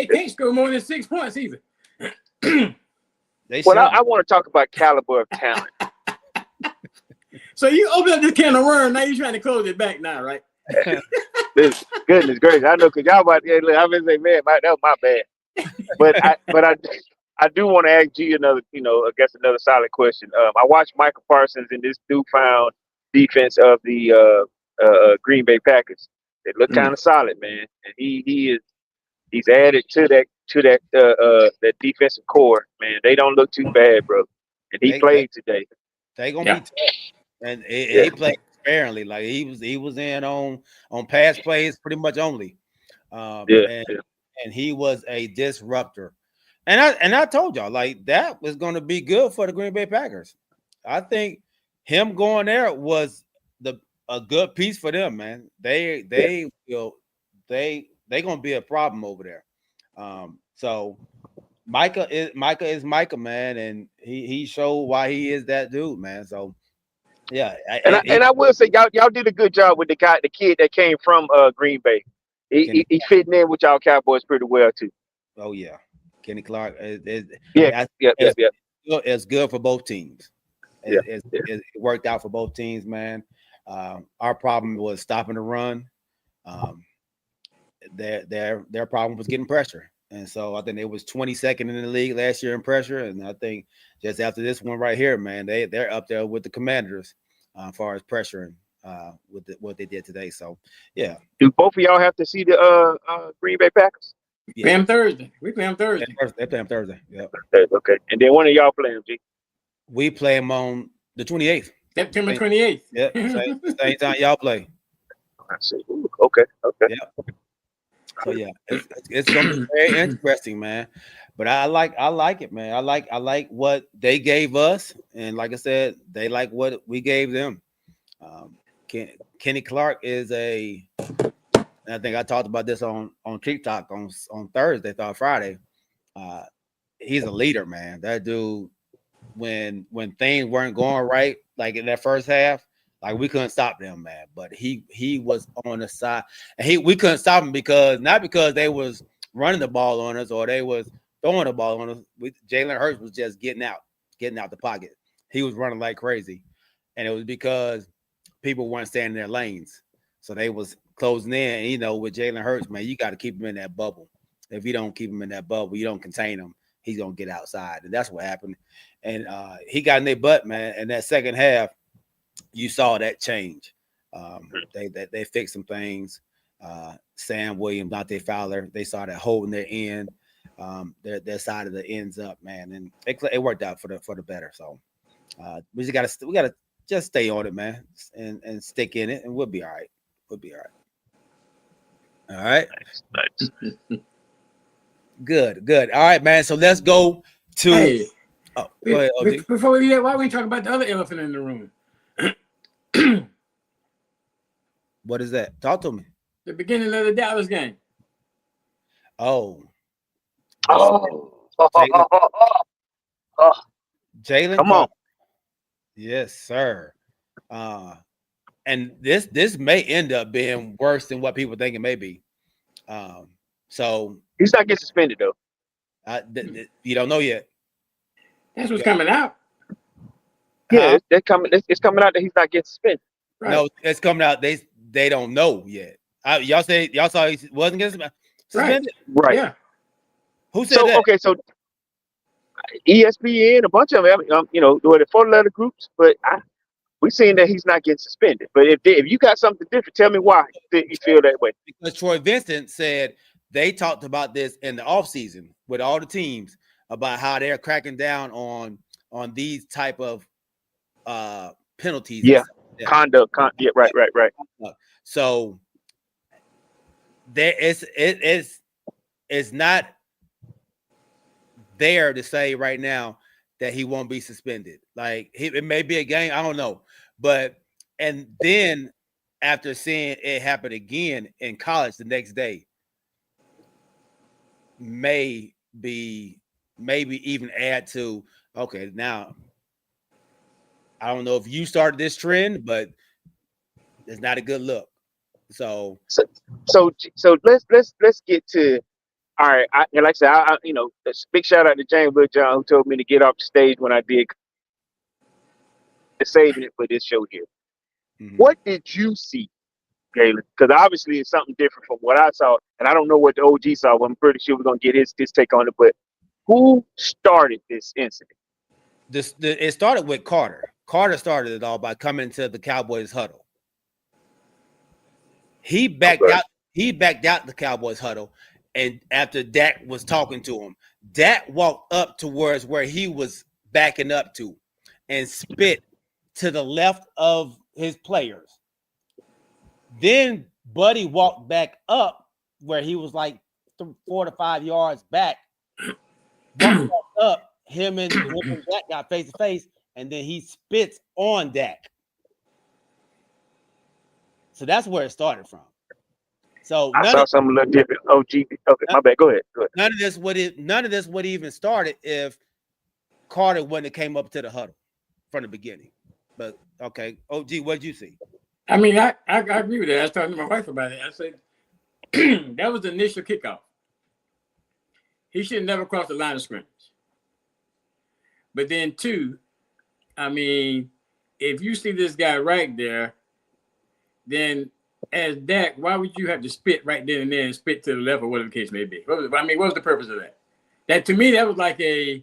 Speaker 4: can't score more than 6 points either.
Speaker 7: I want to talk about caliber of talent.
Speaker 4: So you open up this can of worms, now you're trying to close it back now, right?
Speaker 7: Goodness gracious, I know because y'all about to look, I'm gonna say, man, that was my bad. But I do want to ask G another solid question. I watched Michael Parsons in this newfound defense of the Green Bay Packers. They look kind of solid, man, and he's added to that defensive core, man. They don't look too bad, bro. And he played today.
Speaker 2: They gonna be tough, and he played sparingly. Like he was in on pass plays pretty much only. And he was a disruptor. And I told y'all like that was going to be good for the Green Bay Packers. I think him going there was a good piece for them, man. They gonna be a problem over there. So Micah is Micah, man, and he showed why he is that dude, man. So yeah, I
Speaker 7: will say y'all did a good job with the kid that came from Green Bay. He fitting in with y'all Cowboys pretty well too.
Speaker 2: Oh yeah, Kenny Clark is good for both teams. It worked out for both teams, man. Our problem was stopping the run. Their problem was getting pressure, and so I think it was 22nd in the league last year in pressure. And I think just after this one right here, man, they're up there with the Commanders as far as pressuring with what they did today. So yeah.
Speaker 7: Do both of y'all have to see the Green Bay Packers?
Speaker 4: Yeah. Play them Thursday. We play them Thursday.
Speaker 2: They play them Thursday. Yeah.
Speaker 7: Okay. And then one of y'all play them, G.
Speaker 2: We play them on the 28th.
Speaker 4: September 28th.
Speaker 2: Yeah. Same time y'all play.
Speaker 7: I see. Ooh, okay.
Speaker 2: Yeah. So yeah, it's gonna be very interesting, man. But I like it, man. I like what they gave us, and like I said, they like what we gave them. Kenny Clark is I think I talked about this on TikTok on Thursday, Friday. He's a leader, man. That dude, when things weren't going right, like in that first half, like we couldn't stop them, man. But he was on the side, and we couldn't stop him not because they was running the ball on us or they was throwing the ball on us. Jalen Hurts was just getting out the pocket. He was running like crazy, and it was because people weren't staying in their lanes, so they was closing in. And, with Jalen Hurts, man, you got to keep him in that bubble. If you don't keep him in that bubble, you don't contain him, he's gonna get outside, and that's what happened. And he got in their butt, man. And that second half, you saw that change. They fixed some things. Sam Williams, Dante Fowler, they saw that hole in their end. Their side of the ends up, man, and it worked out for the better. So we gotta just stay on it, man, and stick in it, and we'll be all right. All right.
Speaker 7: Nice.
Speaker 2: Good. All right, man. So let's go to.
Speaker 4: Hey,
Speaker 2: Oh, go ahead, OG.
Speaker 4: before we do that, why are we talking about the other elephant in the room?
Speaker 2: What is that? Talk to me.
Speaker 4: The beginning of the Dallas game.
Speaker 2: Oh,
Speaker 7: Oh,
Speaker 2: Jalen
Speaker 7: come on.
Speaker 2: Carter. Yes, sir. And this may end up being worse than what people think it may be. So
Speaker 7: He's not getting suspended though.
Speaker 2: you don't know yet.
Speaker 4: That's what's coming out.
Speaker 7: Yeah, it's coming out that he's not getting suspended.
Speaker 4: Right.
Speaker 2: No, it's coming out. They don't know yet. Y'all saw he wasn't getting suspended.
Speaker 7: Right.
Speaker 4: Yeah.
Speaker 2: Who said that?
Speaker 7: Okay, so ESPN, a bunch of them, the 4-letter groups, but we seen that he's not getting suspended. But if you got something different, tell me why you feel that way.
Speaker 2: Because Troy Vincent said they talked about this in the offseason with all the teams about how they're cracking down on these type of penalties.
Speaker 7: Yeah, conduct. Yeah, right.
Speaker 2: So there it's not there to say right now that he won't be suspended. Like it may be a game, I don't know. But and then after seeing it happen again in college the next day, maybe even add to okay, now I don't know if you started this trend, but it's not a good look. So let's get to all right. Like I said, a big shout out to James Will John who told me to get off the stage when I did saving it for this show here. Mm-hmm. What did you see, Galen? Because obviously it's something different from what I saw, and I don't know what the OG saw. But I'm pretty sure we're gonna get his take on it. But who started this incident? It started with Carter. Carter started it all by coming to the Cowboys huddle. He backed out. He backed out the Cowboys huddle, and after Dak was talking to him, Dak walked up towards where he was backing up to, and spit to the left of his players. Then Buddy walked back up where he was like 4 to 5 yards back. Walked up. Him and Dak got face to face, and then he spits on Dak. So that's where it started from. So
Speaker 7: I saw something a little different. OG. Okay, my bad. Go ahead.
Speaker 2: None of this would even started if Carter wouldn't have came up to the huddle from the beginning. But okay, OG, what did you see?
Speaker 4: I mean, I agree with that. I was talking to my wife about it. I said that was the initial kickoff. He should have never crossed the line of scrimmage. But then two, I mean, if you see this guy right there, then as Dak, why would you have to spit right then and there and spit to the left or whatever the case may be? What was the purpose of that? That to me, that was like a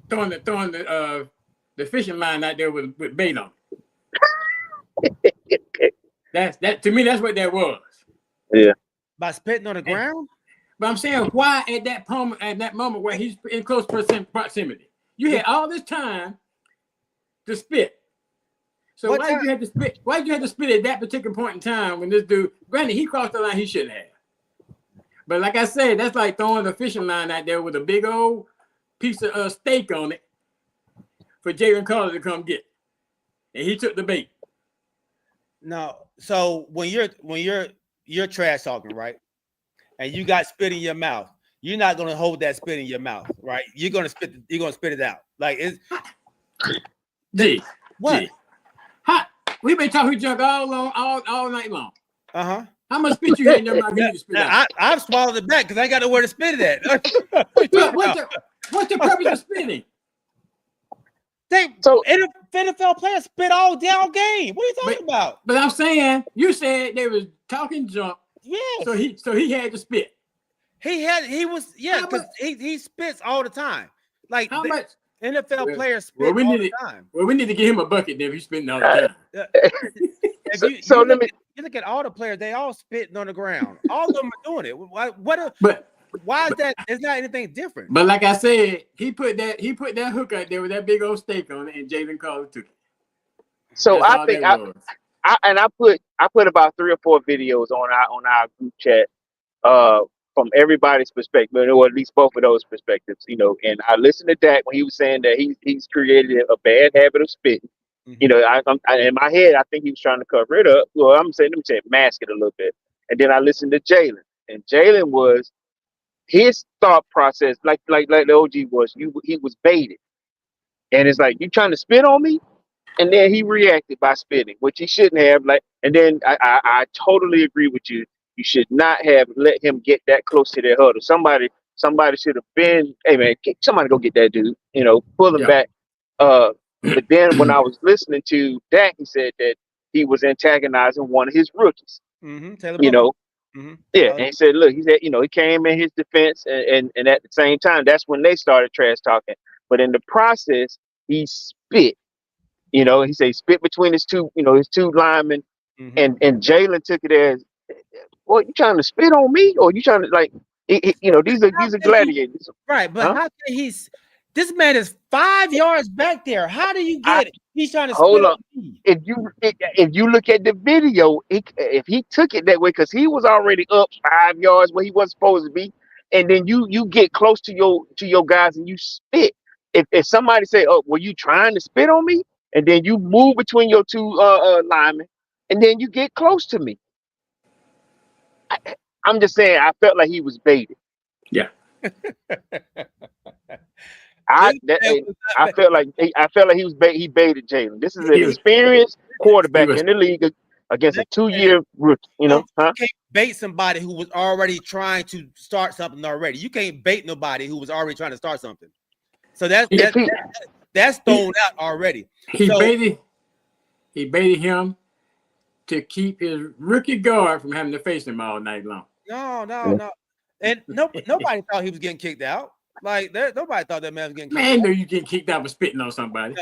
Speaker 4: throwing the fishing line out there with bait on it. That to me, that's what that was.
Speaker 7: Yeah.
Speaker 2: By spitting on the ground?
Speaker 4: But I'm saying, why at that moment where he's in close proximity, you had all this time to spit. So why did you have to spit? Why did you have to spit at that particular point in time when this dude? Granted, he crossed the line he shouldn't have. But like I said, that's like throwing the fishing line out there with a big old piece of steak on it for Jalen Carter to come get, and he took the bait.
Speaker 2: No, so when you're trash talking, right? And you got spit in your mouth, you're not gonna hold that spit in your mouth, right? You're gonna spit it out. Like it's
Speaker 4: what? Gee. Hot. We've been talking junk all night long.
Speaker 2: Uh-huh.
Speaker 4: How much spit you had in your mouth? You spit out?
Speaker 2: I've swallowed it back because I ain't got nowhere to spit it at.
Speaker 4: What's the purpose of spitting?
Speaker 2: NFL players spit all down game. What are you talking about?
Speaker 4: But I'm saying, you said they was talking junk.
Speaker 2: Yeah.
Speaker 4: So he had to spit.
Speaker 2: Because he spits all the time. Like
Speaker 4: how much
Speaker 2: NFL players spit all the time.
Speaker 4: Well, we need to give him a bucket then if he's spitting all the time.
Speaker 2: Let me look at all the players, they all spitting on the ground. All of them are doing it. Why is that? It's not anything different.
Speaker 4: But like I said, he put that hook out there with that big old steak on it, and Jalen Carter took it.
Speaker 7: So I think I put about 3 or 4 videos on our group chat from everybody's perspective, or at least both of those perspectives, you know. And I listened to Dak when he was saying that he's created a bad habit of spitting. You know, in my head, I think he was trying to cover it up. Well, let me say, mask it a little bit. And then I listened to Jalen, and Jalen was his thought process, like the OG was. He was baited, and it's like, you trying to spit on me, and then he reacted by spitting, which he shouldn't have. Like, and then I totally agree with you. You should not have let him get that close to that huddle. Somebody should have been, hey man, somebody go get that dude. You know, pull him back. But then when I was listening to Dak, he said that he was antagonizing one of his rookies. You know, yeah, and he said, look, he said, you know, he came in his defense, and at the same time, that's when they started trash talking. But in the process, he spit. You know, he said he spit between his two linemen, and Jalen took it as, well, you trying to spit on me, or you trying to, like, you know, these are gladiators,
Speaker 2: right? But how can this man is 5 yards back there? How do you get it? He's trying to
Speaker 7: hold
Speaker 2: spit
Speaker 7: up.
Speaker 2: on me.
Speaker 7: If you look at the video, if he took it that way, because he was already up 5 yards where he wasn't supposed to be, and then you get close to your guys and you spit. If somebody say, "Oh, were you trying to spit on me?" and then you move between your two linemen, and then you get close to me, I'm just saying, I felt like he was baited.
Speaker 4: Yeah.
Speaker 7: I felt like he was he baited Jalen. This is an experienced quarterback in the league against a 2-year rookie. You know,
Speaker 2: you can't bait somebody who was already trying to start something already. You can't bait nobody who was already trying to start something. So that's thrown out already.
Speaker 4: He baited him to keep his rookie guard from having to face him all night long.
Speaker 2: No. And nobody thought he was getting kicked out. Like, nobody thought that man was getting kicked out.
Speaker 4: Man, knew you getting kicked out for spitting on somebody.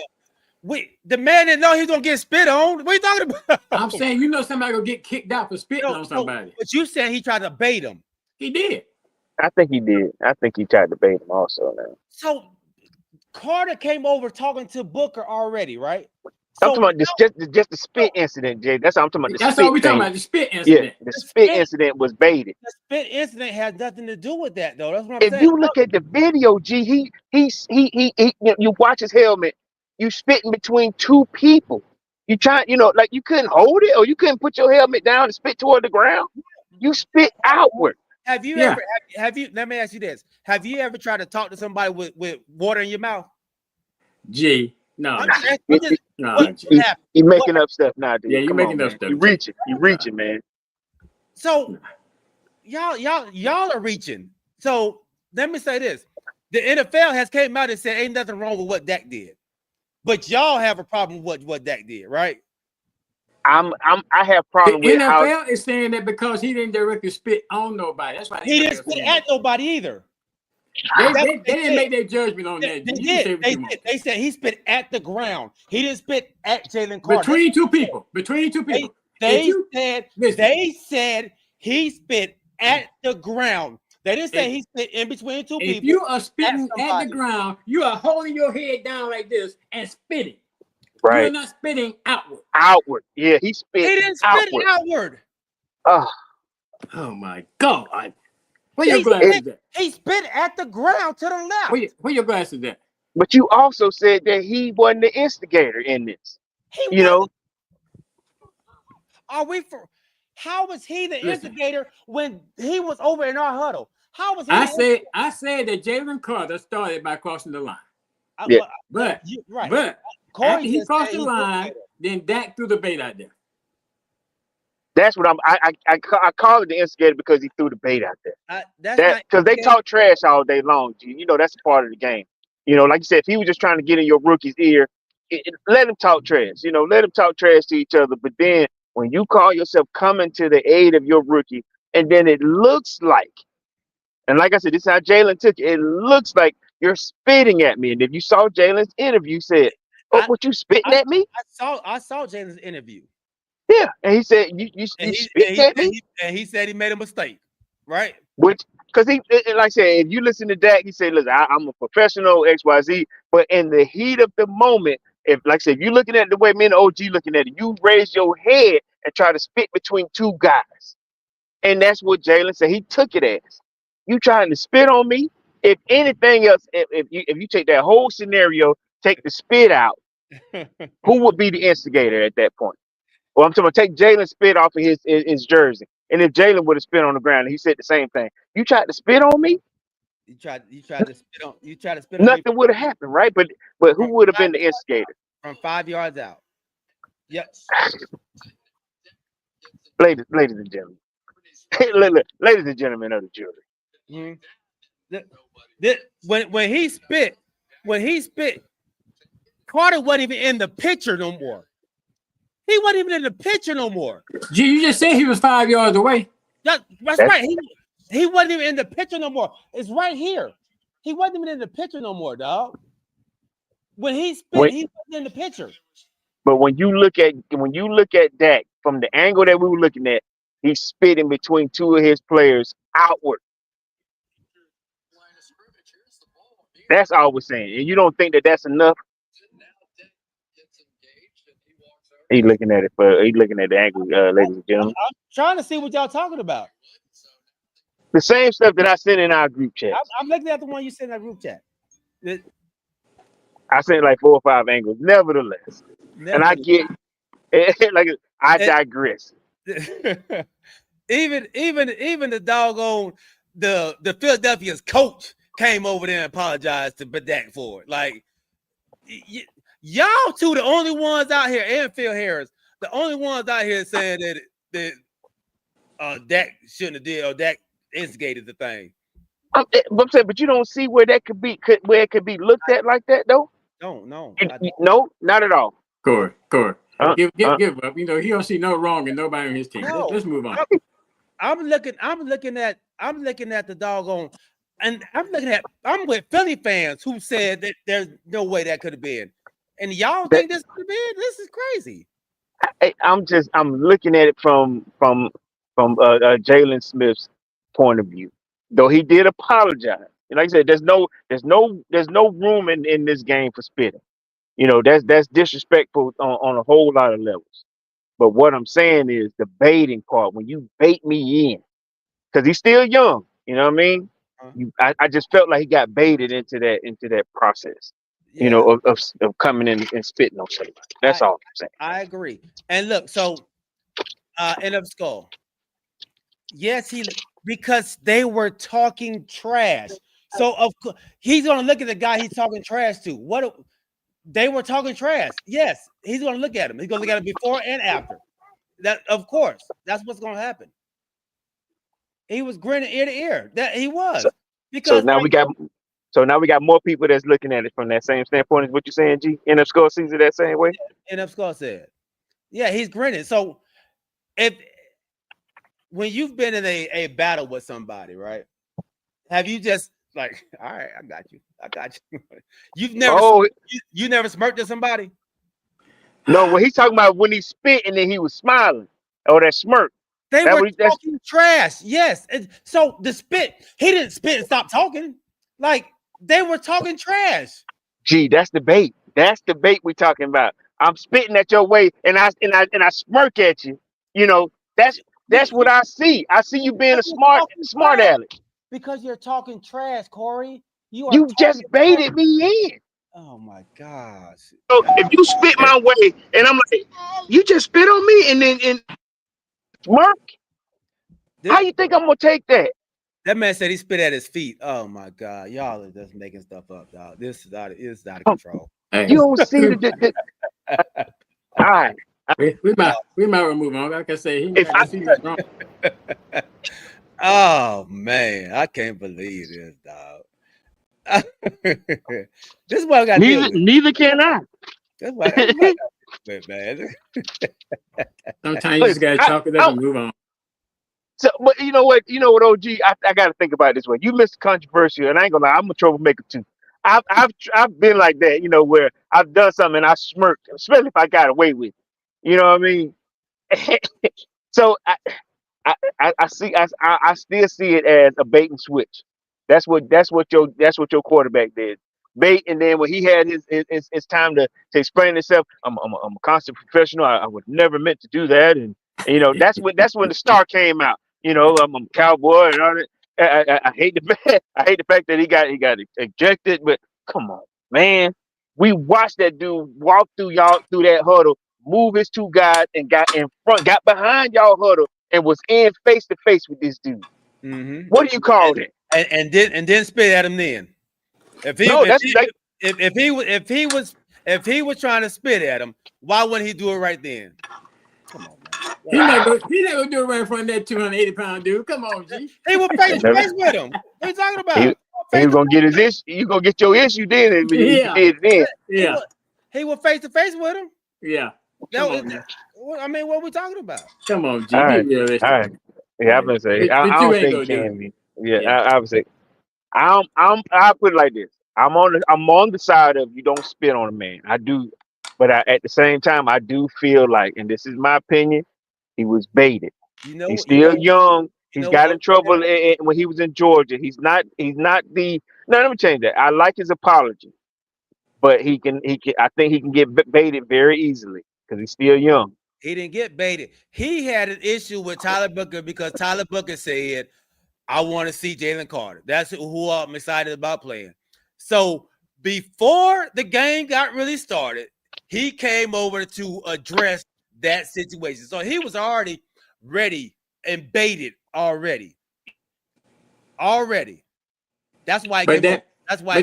Speaker 2: The man didn't know he was gonna get spit on. What are you talking about?
Speaker 4: I'm saying, you know, somebody gonna get kicked out for spitting on somebody.
Speaker 2: But you said he tried to bait him.
Speaker 4: He did.
Speaker 7: I think he did. I think he tried to bait him also now.
Speaker 2: So Carter came over talking to Booker already, right?
Speaker 7: I'm talking about just the spit incident, Jay. That's what I'm talking about.
Speaker 4: That's all we're talking about. The spit incident.
Speaker 7: Yeah, the spit incident was baited.
Speaker 2: The spit incident has nothing to do with that, though. That's what I'm saying.
Speaker 7: If you look at the video, G, you watch his helmet. You spitting between two people. You trying, you know, like you couldn't hold it, or you couldn't put your helmet down and spit toward the ground. You spit outward.
Speaker 2: Have you ever? Have you? Let me ask you this: have you ever tried to talk to somebody with water in your mouth?
Speaker 4: G. No.
Speaker 7: You making up stuff now, dude.
Speaker 4: Yeah, you making up stuff.
Speaker 7: You reaching, man.
Speaker 2: So y'all are reaching. So let me say this: the NFL has came out and said ain't nothing wrong with what Dak did, but y'all have a problem with what Dak did, right?
Speaker 7: I have problem
Speaker 4: the
Speaker 7: with
Speaker 4: NFL is saying that because he didn't directly spit on nobody. That's why
Speaker 2: he didn't spit at nobody either.
Speaker 4: They didn't make their judgment on that.
Speaker 2: They said he spit at the ground. He didn't spit at Jalen Carter.
Speaker 4: Between two people.
Speaker 2: They said he spit at the ground. They didn't say he spit in between two people.
Speaker 4: If you are spitting at the ground, you are holding your head down like this and spitting.
Speaker 7: Right.
Speaker 4: You're not spitting outward.
Speaker 7: Outward. Yeah, he spit.
Speaker 2: He didn't spit outward.
Speaker 4: Oh my God. Where your glasses at?
Speaker 2: He spit at the ground to the left.
Speaker 4: Where your glasses at?
Speaker 7: But you also said that he wasn't the instigator in this.
Speaker 2: How was he the instigator when he was over in our huddle? How was he?
Speaker 4: I said that Jalen Carter started by crossing the line. But after he crossed the line, then Dak threw the bait out there.
Speaker 7: That's what I call it the instigator because he threw the bait out there. Because they talk trash all day long, G. You know, that's a part of the game. You know, like you said, if he was just trying to get in your rookie's ear, let him talk trash. You know, let him talk trash to each other. But then when you call yourself coming to the aid of your rookie, and then it looks like, and like I said, this is how Jalen took it. It looks like you're spitting at me. And if you saw Jalen's interview, said, "Oh, what you spitting at me?"
Speaker 2: I saw Jalen's interview.
Speaker 7: Yeah, and he said, "You spit at me,"
Speaker 2: and he said he made a mistake, right?
Speaker 7: Which, because he, like I said, if you listen to Dak, he said, "Listen, I'm a professional XYZ," but in the heat of the moment, if, like I said, if you're looking at the way me and OG looking at it, you raise your head and try to spit between two guys, and that's what Jalen said. He took it as. You trying to spit on me? If anything else, if you take that whole scenario, take the spit out, who would be the instigator at that point? Well, I'm talking about take Jalen spit off of his jersey, and if Jalen would have spit on the ground, he said the same thing. You tried to spit on me.
Speaker 2: You tried to spit on me
Speaker 7: Nothing would have happened, right? But who would have been the instigator?
Speaker 2: from 5 yards out. Yes.
Speaker 7: Ladies and gentlemen, ladies and gentlemen of the jury.
Speaker 2: When he spit, Carter wasn't even in the picture no more. He wasn't even in the picture no more.
Speaker 4: Gee, you just said he was 5 yards away.
Speaker 2: That's right. He wasn't even in the picture no more. It's right here. He wasn't even in the picture no more, dog. When he spit, he wasn't in the picture.
Speaker 7: But when you look at Dak from the angle that we were looking at, he's spitting between two of his players outward. That's all we're saying. And you don't think that that's enough? He's looking at the angle, ladies and gentlemen.
Speaker 2: I'm trying to see what y'all talking about.
Speaker 7: The same stuff that I sent in our group chat.
Speaker 2: I'm looking at the one you sent in that group chat.
Speaker 7: I sent like 4 or 5 angles. Nevertheless. And I get like I digress.
Speaker 2: even the doggone the Philadelphia's coach came over there and apologized to Dak for it. Like y'all two, the only ones out here, and Phil Harris, the only ones out here saying that Dak shouldn't have did or Dak instigated the thing.
Speaker 7: I'm saying, but you don't see where that could be, where it could be looked at like that, though.
Speaker 2: No,
Speaker 7: no, not at all.
Speaker 4: Corey. Give up. You know, he don't see no wrong in nobody on his team.
Speaker 2: No.
Speaker 4: Let's move on.
Speaker 2: I'm looking at the doggone, and I'm with Philly fans who said that there's no way that could have been. And y'all think this could have been? This is crazy.
Speaker 7: I'm looking at it from Jalen Smith's point of view. Though he did apologize. And like I said, there's no room in this game for spitting. You know, that's disrespectful on a whole lot of levels. But what I'm saying is the baiting part, when you bait me in, because he's still young, you know what I mean? I just felt like he got baited into that process, you know, of coming in and spitting on somebody. That's all I'm saying.
Speaker 2: I agree. And look, so end of skull. Yes, because they were talking trash. So of course he's gonna look at the guy he's talking trash to. What they were talking trash. Yes, he's gonna look at him. He's gonna look at him before and after. That of course, that's what's gonna happen. He was grinning ear to ear. That he was. Because
Speaker 7: so now we got more people that's looking at it from that same standpoint as what you're saying, G. NF Skull sees it that same way.
Speaker 2: NF Skull said, yeah, he's grinning. So when you've been in a battle with somebody, right? Have you just like, all right, I got you. You've never you never smirked at somebody?
Speaker 7: No, when he's talking about when he spit and then he was smiling, or that smirk.
Speaker 2: They were talking trash. Yes. And so the spit, he didn't spit and stop talking. Like they were talking trash.
Speaker 7: Gee, that's the bait. That's the bait we're talking about. I'm spitting at your way and I smirk at you. You know, that's what I see. I see you being a smart aleck.
Speaker 2: Because you're talking trash, Corey.
Speaker 7: You just baited me in.
Speaker 2: Oh my gosh.
Speaker 7: So if you spit my way and I'm like, you just spit on me and then smirk? How you think I'm gonna take that?
Speaker 2: That man said he spit at his feet. Oh my God, y'all are just making stuff up, dog. This is out of control.
Speaker 7: You don't see the all right.
Speaker 4: We might remove him. Like I say, he might see what's wrong.
Speaker 2: Oh man, I can't believe this, dog. This is what I got.
Speaker 7: Neither can I.
Speaker 2: That's what I got with, man.
Speaker 4: Sometimes you just gotta chalk it up and move on.
Speaker 7: So, but you know what, OG, I got to think about it this way. You missed controversial, and I ain't gonna lie, I'm a troublemaker too. I've been like that, you know, where I've done something and I smirked, especially if I got away with it. You know what I mean? So I still see it as a bait and switch. That's what your quarterback did. Bait, and then when he had his time to explain himself, I'm a constant professional. I would never meant to do that, and you know that's when the star came out. You know, I'm a cowboy and all that. I hate the fact that he got ejected, but come on, man. We watched that dude walk through that huddle, move his two guys, and got in front, got behind y'all huddle, and was in face to face with this dude.
Speaker 2: Mm-hmm.
Speaker 7: What do you call that?
Speaker 2: And then spit at him then. If he was trying to spit at him, why wouldn't he do it right then? Come on, man.
Speaker 4: He not gonna do it right in front of that 280-pound dude. Come on, G.
Speaker 2: He was face to face with him. What are you talking about?
Speaker 7: He was gonna get his issue. You gonna get your issue then if you did it then.
Speaker 4: Yeah.
Speaker 2: He was face to face with him.
Speaker 4: Yeah.
Speaker 2: I mean, what are we talking about?
Speaker 4: Come on, G.
Speaker 7: All right.
Speaker 4: Be realistic.
Speaker 7: All right. Yeah, I'm gonna say I don't think he can be. Yeah, I would say I put it like this. I'm on the side of you don't spit on a man. I do, but at the same time, I do feel like, and this is my opinion, he was baited. He's still young. He's got in trouble when he was in Georgia. He's not the. No, let me change that. I like his apology, but he can. I think he can get baited very easily because he's still young.
Speaker 2: He didn't get baited. He had an issue with Tyler Booker because Tyler Booker said, "I want to see Jalen Carter." That's who I'm excited about playing. So before the game got really started, he came over to address that situation. So he was already ready and baited already. That's why. That's why.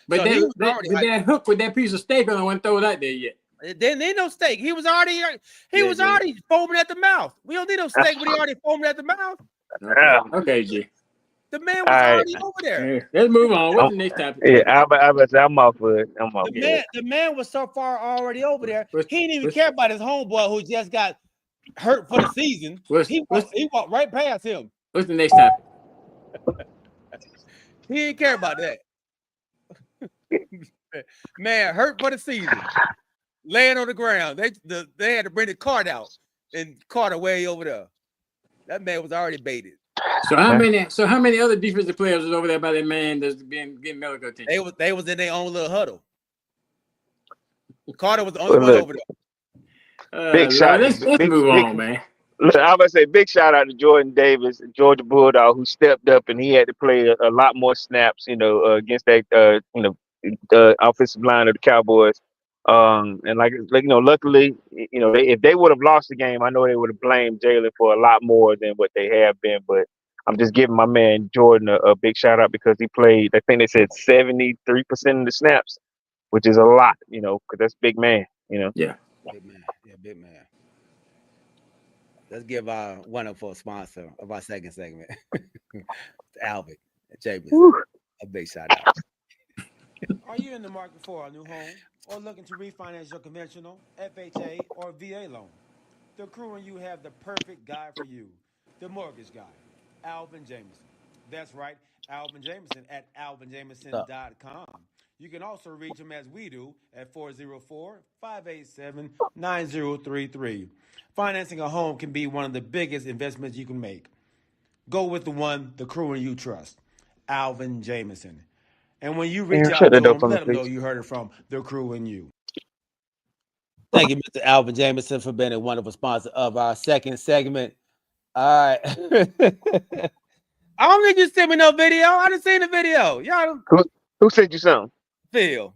Speaker 4: But that hook with that piece of steak on, I wouldn't throw it out there yet.
Speaker 2: Then ain't no steak. He was already foaming at the mouth. We don't need no steak when he already foaming at the mouth.
Speaker 4: Okay, G.
Speaker 2: The man was already over there.
Speaker 4: Let's move on. What's the next topic?
Speaker 7: Yeah, I'm off for it.
Speaker 2: The man was so far already over there. He didn't even care about his homeboy who just got hurt for the season. He walked right past him.
Speaker 4: What's the next topic?
Speaker 2: He didn't care about that. Man, hurt for the season. Laying on the ground. They had to bring the cart out and Carter way over there. That man was already baited.
Speaker 4: So how many other defensive players was over there by that man that's been getting medical attention?
Speaker 2: They was in their own little huddle. Carter was the only one over there.
Speaker 7: Big shot.
Speaker 4: Let's move on, man.
Speaker 7: Look, I'm gonna say big shout out to Jordan Davis, Georgia Bulldog, who stepped up and he had to play a lot more snaps, against that offensive line of the Cowboys. And luckily, if they would have lost the game, I know they would have blamed Jalen for a lot more than what they have been. But I'm just giving my man Jordan a big shout out because he played. I think they said 73% of the snaps, which is a lot, because that's big man.
Speaker 4: Yeah.
Speaker 2: Big man. Let's give our wonderful sponsor of our second segment, Alvin Jameson, a big shout out.
Speaker 1: Are you in the market for a new home or looking to refinance your conventional, FHA, or VA loan? The Crew and you have the perfect guy for you, the mortgage guy, Alvin Jameson. That's right, Alvin Jameson at alvinjameson.com. You can also reach him as we do at 404-587-9033. Financing a home can be one of the biggest investments you can make. Go with the one the Crew and you trust, Alvin Jameson. And when you reach out to him, let them know you heard it from the Crew and you.
Speaker 2: Thank you, Mr. Alvin Jameson, for being a wonderful sponsor of our second segment. All right. I don't think you sent me no video. I didn't see the video. Y'all.
Speaker 7: Who sent you something?
Speaker 2: Phil.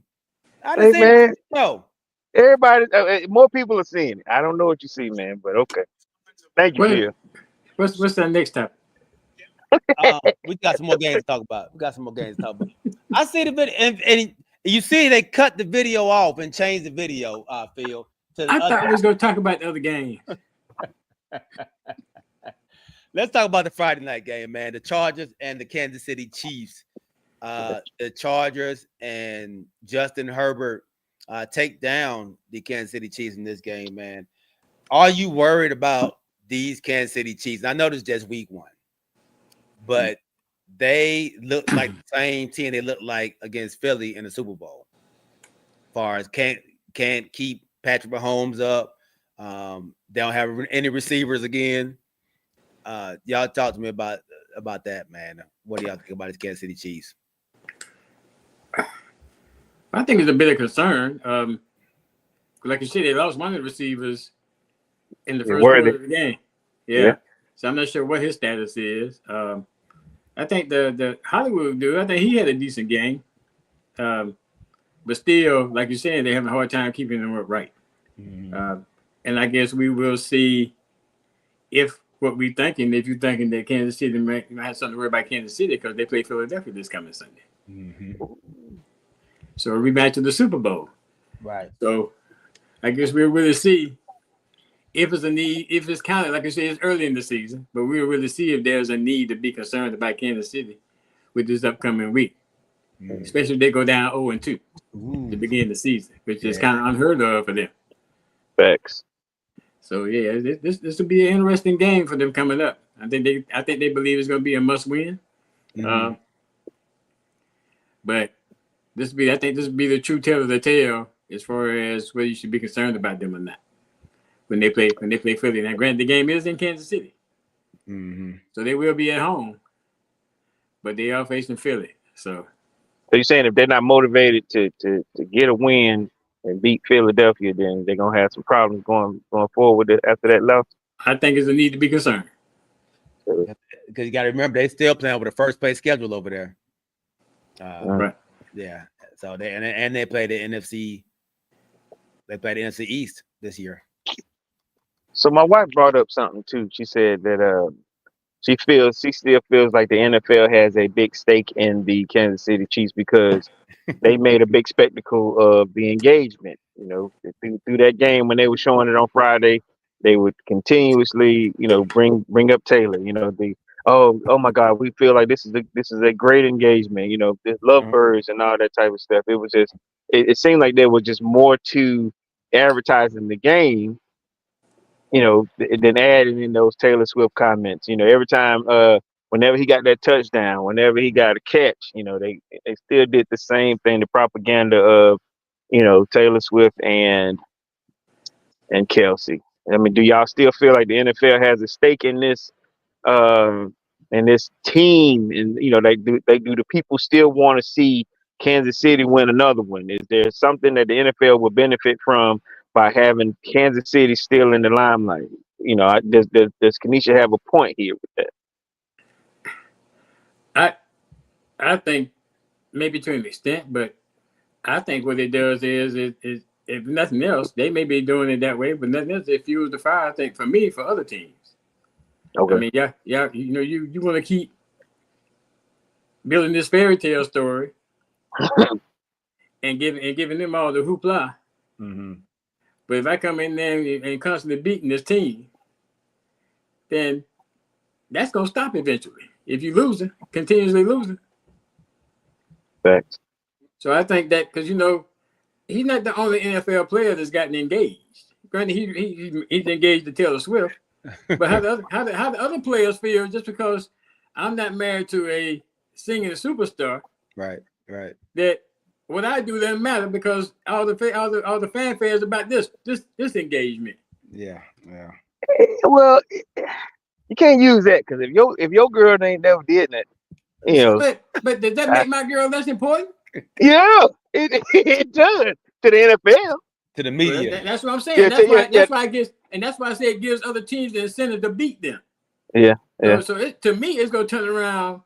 Speaker 2: I didn't see it. No.
Speaker 7: Everybody, more people are seeing it. I don't know what you see, man, but okay. Thank you, Phil.
Speaker 4: What's that next topic?
Speaker 2: We got some more games to talk about. I see the video, and you see they cut the video off and changed the video, Phil.
Speaker 4: I thought we was going to talk about the other game.
Speaker 2: Let's talk about the Friday night game, man. The Chargers and the Kansas City Chiefs. The Chargers and Justin Herbert take down the Kansas City Chiefs in this game, man. Are you worried about these Kansas City Chiefs? I know this is just week one, but they look like the same team they look like against Philly in the Super Bowl. As far as can't keep Patrick Mahomes up. They don't have any receivers again. Y'all talk to me about that, man. What do y'all think about the Kansas City Chiefs?
Speaker 4: I think it's a bit of concern. Like you said, they lost one of the receivers in the first quarter of the game. Yeah. So I'm not sure what his status is. I think the Hollywood dude, I think he had a decent game. But still, like you're saying, they're having a hard time keeping them upright. And I guess we will see if what we're thinking, if you're thinking that Kansas City might have something to worry about Kansas City because they play Philadelphia this coming Sunday. So a rematch of the Super Bowl.
Speaker 2: Right.
Speaker 4: So I guess we'll really see if it's a need, if it's kind of like I said, it's early in the season, but we'll really see if there's a need to be concerned about Kansas City with this upcoming week. Especially if they go down 0-2 to begin the season, which is kind of unheard of for them.
Speaker 7: Facts.
Speaker 4: So yeah, this will be an interesting game for them coming up. I think they believe it's going to be a must win. But I think this will be the true tale of the tale as far as whether you should be concerned about them or not when they play Philly. Now, granted, the game is in Kansas City, so they will be at home, but they are facing Philly. So
Speaker 7: you're saying if they're not motivated to get a win and beat Philadelphia, then they're gonna have some problems going forward after that loss?
Speaker 4: I think it's a need to be concerned.
Speaker 2: Because you got to remember they still playing with a first place schedule over there.
Speaker 4: Right.
Speaker 2: Yeah. So they play the NFC. They play the NFC East this year.
Speaker 7: So my wife brought up something too. She said that she still feels like the NFL has a big stake in the Kansas City Chiefs because they made a big spectacle of the engagement. You know, through that game when they were showing it on Friday, they would continuously, bring up Taylor. Oh my God, we feel like this is a great engagement. There's lovebirds and all that type of stuff. It was just it seemed like there was just more to advertising the game, than adding in those Taylor Swift comments. Every time, whenever he got that touchdown, whenever he got a catch, they still did the same thing, the propaganda of, Taylor Swift and Kelsey. I mean, do y'all still feel like the NFL has a stake in this team? And do the people still want to see Kansas City win another one? Is there something that the NFL would benefit from by having Kansas City still in the limelight? Does Kanisha have a point here with
Speaker 4: that? I think maybe to an extent, but I think what it does is if nothing else, they may be doing it that way, but nothing else, it fuels the fire. I think for other teams.
Speaker 7: Okay.
Speaker 4: I mean, yeah, you want to keep building this fairy tale story and giving them all the hoopla. But if I come in there and constantly beating this team, then that's gonna stop eventually. If you're continuously losing.
Speaker 7: Facts.
Speaker 4: So I think that because he's not the only NFL player that's gotten engaged. Granted, he's engaged to Taylor Swift, but how the other players feel just because I'm not married to a singing superstar.
Speaker 2: Right.
Speaker 4: That what I do doesn't matter because all the fanfare is about this engagement.
Speaker 2: Yeah.
Speaker 7: Well, you can't use that because if your girl ain't never did that,
Speaker 4: But does that make my girl less important?
Speaker 7: Yeah, it does to the NFL,
Speaker 2: to the media.
Speaker 4: Well, that's what I'm saying. That's why I say it gives other teams the incentive to beat them.
Speaker 7: Yeah.
Speaker 4: So to me, it's gonna turn around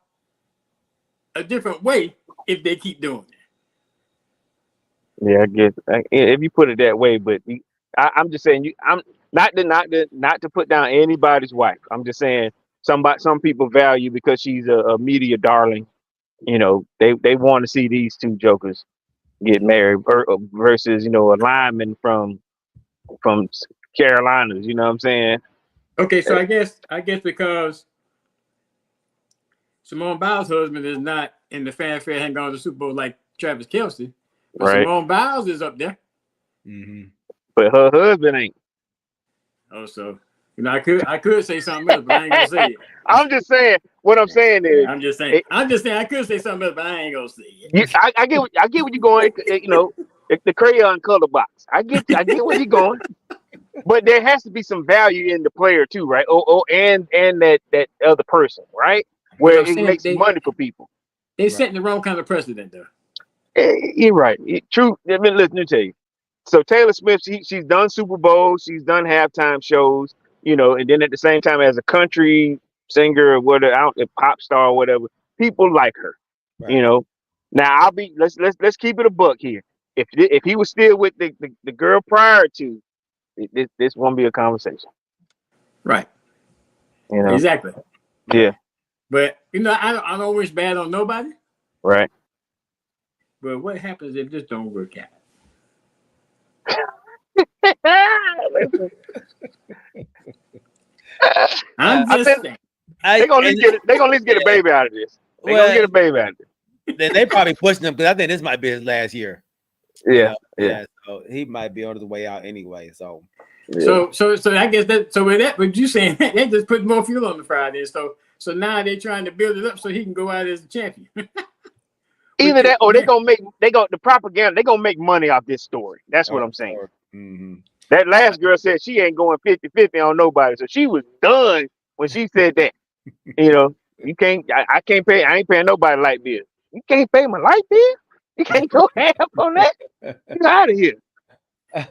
Speaker 4: a different way if they keep doing it.
Speaker 7: Yeah, I guess if you put it that way, but I'm just saying I'm not to put down anybody's wife. I'm just saying some people value because she's a media darling. They want to see these two jokers get married versus a lineman from Carolinas. You know what I'm saying?
Speaker 4: Okay, so I guess because Simone Biles' husband is not in the fanfare hanging on the Super Bowl like Travis Kelce, but
Speaker 7: right.
Speaker 4: Simone Biles is up there.
Speaker 7: But her husband ain't.
Speaker 4: Oh, so I could say something else, but I ain't gonna say it.
Speaker 7: I'm just saying. What I'm saying is,
Speaker 4: I'm just saying I could say something else, but I ain't gonna say it.
Speaker 7: I get what you're going. The crayon color box. I get where you're going. But there has to be some value in the player too, right? And that other person, right? Where it makes money for people.
Speaker 4: They setting the wrong kind of precedent, though.
Speaker 7: You're right. True. Listen, let me tell you. So Taylor Swift, she's done Super Bowls, she's done halftime shows, and then at the same time as a country singer or whatever, a pop star or whatever, people like her.
Speaker 2: Right.
Speaker 7: You know. Now let's keep it a buck here. If he was still with the girl prior to, this won't be a conversation.
Speaker 4: Right.
Speaker 7: You know.
Speaker 4: Exactly.
Speaker 7: Yeah.
Speaker 4: But I don't wish bad on nobody.
Speaker 7: Right.
Speaker 4: But what happens if this don't work out? I'm
Speaker 7: I
Speaker 4: just
Speaker 7: think
Speaker 4: saying.
Speaker 7: they're gonna at least get a baby out of this. They're gonna get a baby out of this.
Speaker 2: Then they probably pushing him because I think this might be his last year.
Speaker 7: Yeah.
Speaker 2: So he might be on his way out anyway. So
Speaker 4: So I guess that with that, but you saying they just put more fuel on the fire then. So now they're trying to build it up so he can go out as a champion.
Speaker 7: Either that or the propaganda, they're gonna make money off this story. That's what I'm saying.
Speaker 2: Mm-hmm.
Speaker 7: That last girl said she ain't going 50-50 on nobody. So she was done when she said that. You know, you can't I can't pay, I ain't paying nobody light bill. You can't pay my light bill? You can't go half on that? Get out of here.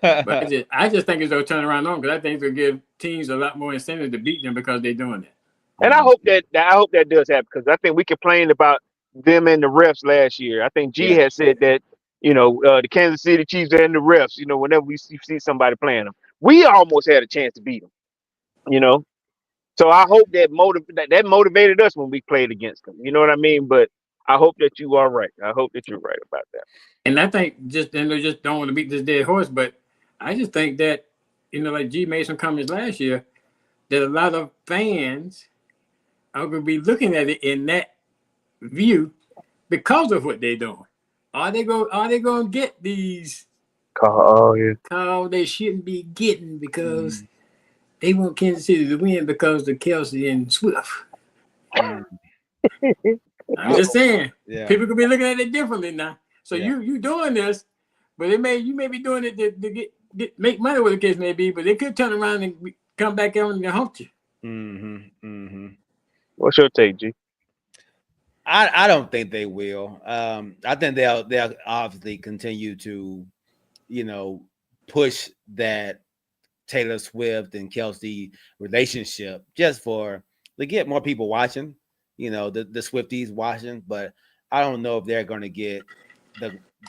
Speaker 4: But I just think it's gonna turn around on because I think it's gonna give teams a lot more incentive to beat them because they're doing it.
Speaker 7: And I hope that does happen because I think we complained about them and the refs last year. I think G had said that, you know, the Kansas City Chiefs and the refs, you know, whenever we see somebody playing them, we almost had a chance to beat them, you know. So I hope that motivated us when we played against them. You know what I mean? But I hope that you are right. I hope that you're right about that.
Speaker 4: And I think they just don't want to beat this dead horse, but I just think that, you know, like G made some comments last year, that a lot of fans are going to be looking at it in that view because of what they're doing. Are they going to get these calls they shouldn't be getting because they want Kansas City to win because of Kelsey and Swift? I'm just saying, people could be looking at it differently now. So you doing this, but you may be doing it to make money, whatever the case may be, but they could turn around and come back out and hump you.
Speaker 7: What's your take, G?
Speaker 2: I don't think they will. I think they'll obviously continue to, you know, push that Taylor Swift and Kelsey relationship just to get more people watching, you know, the Swifties watching. But I don't know if they're going to get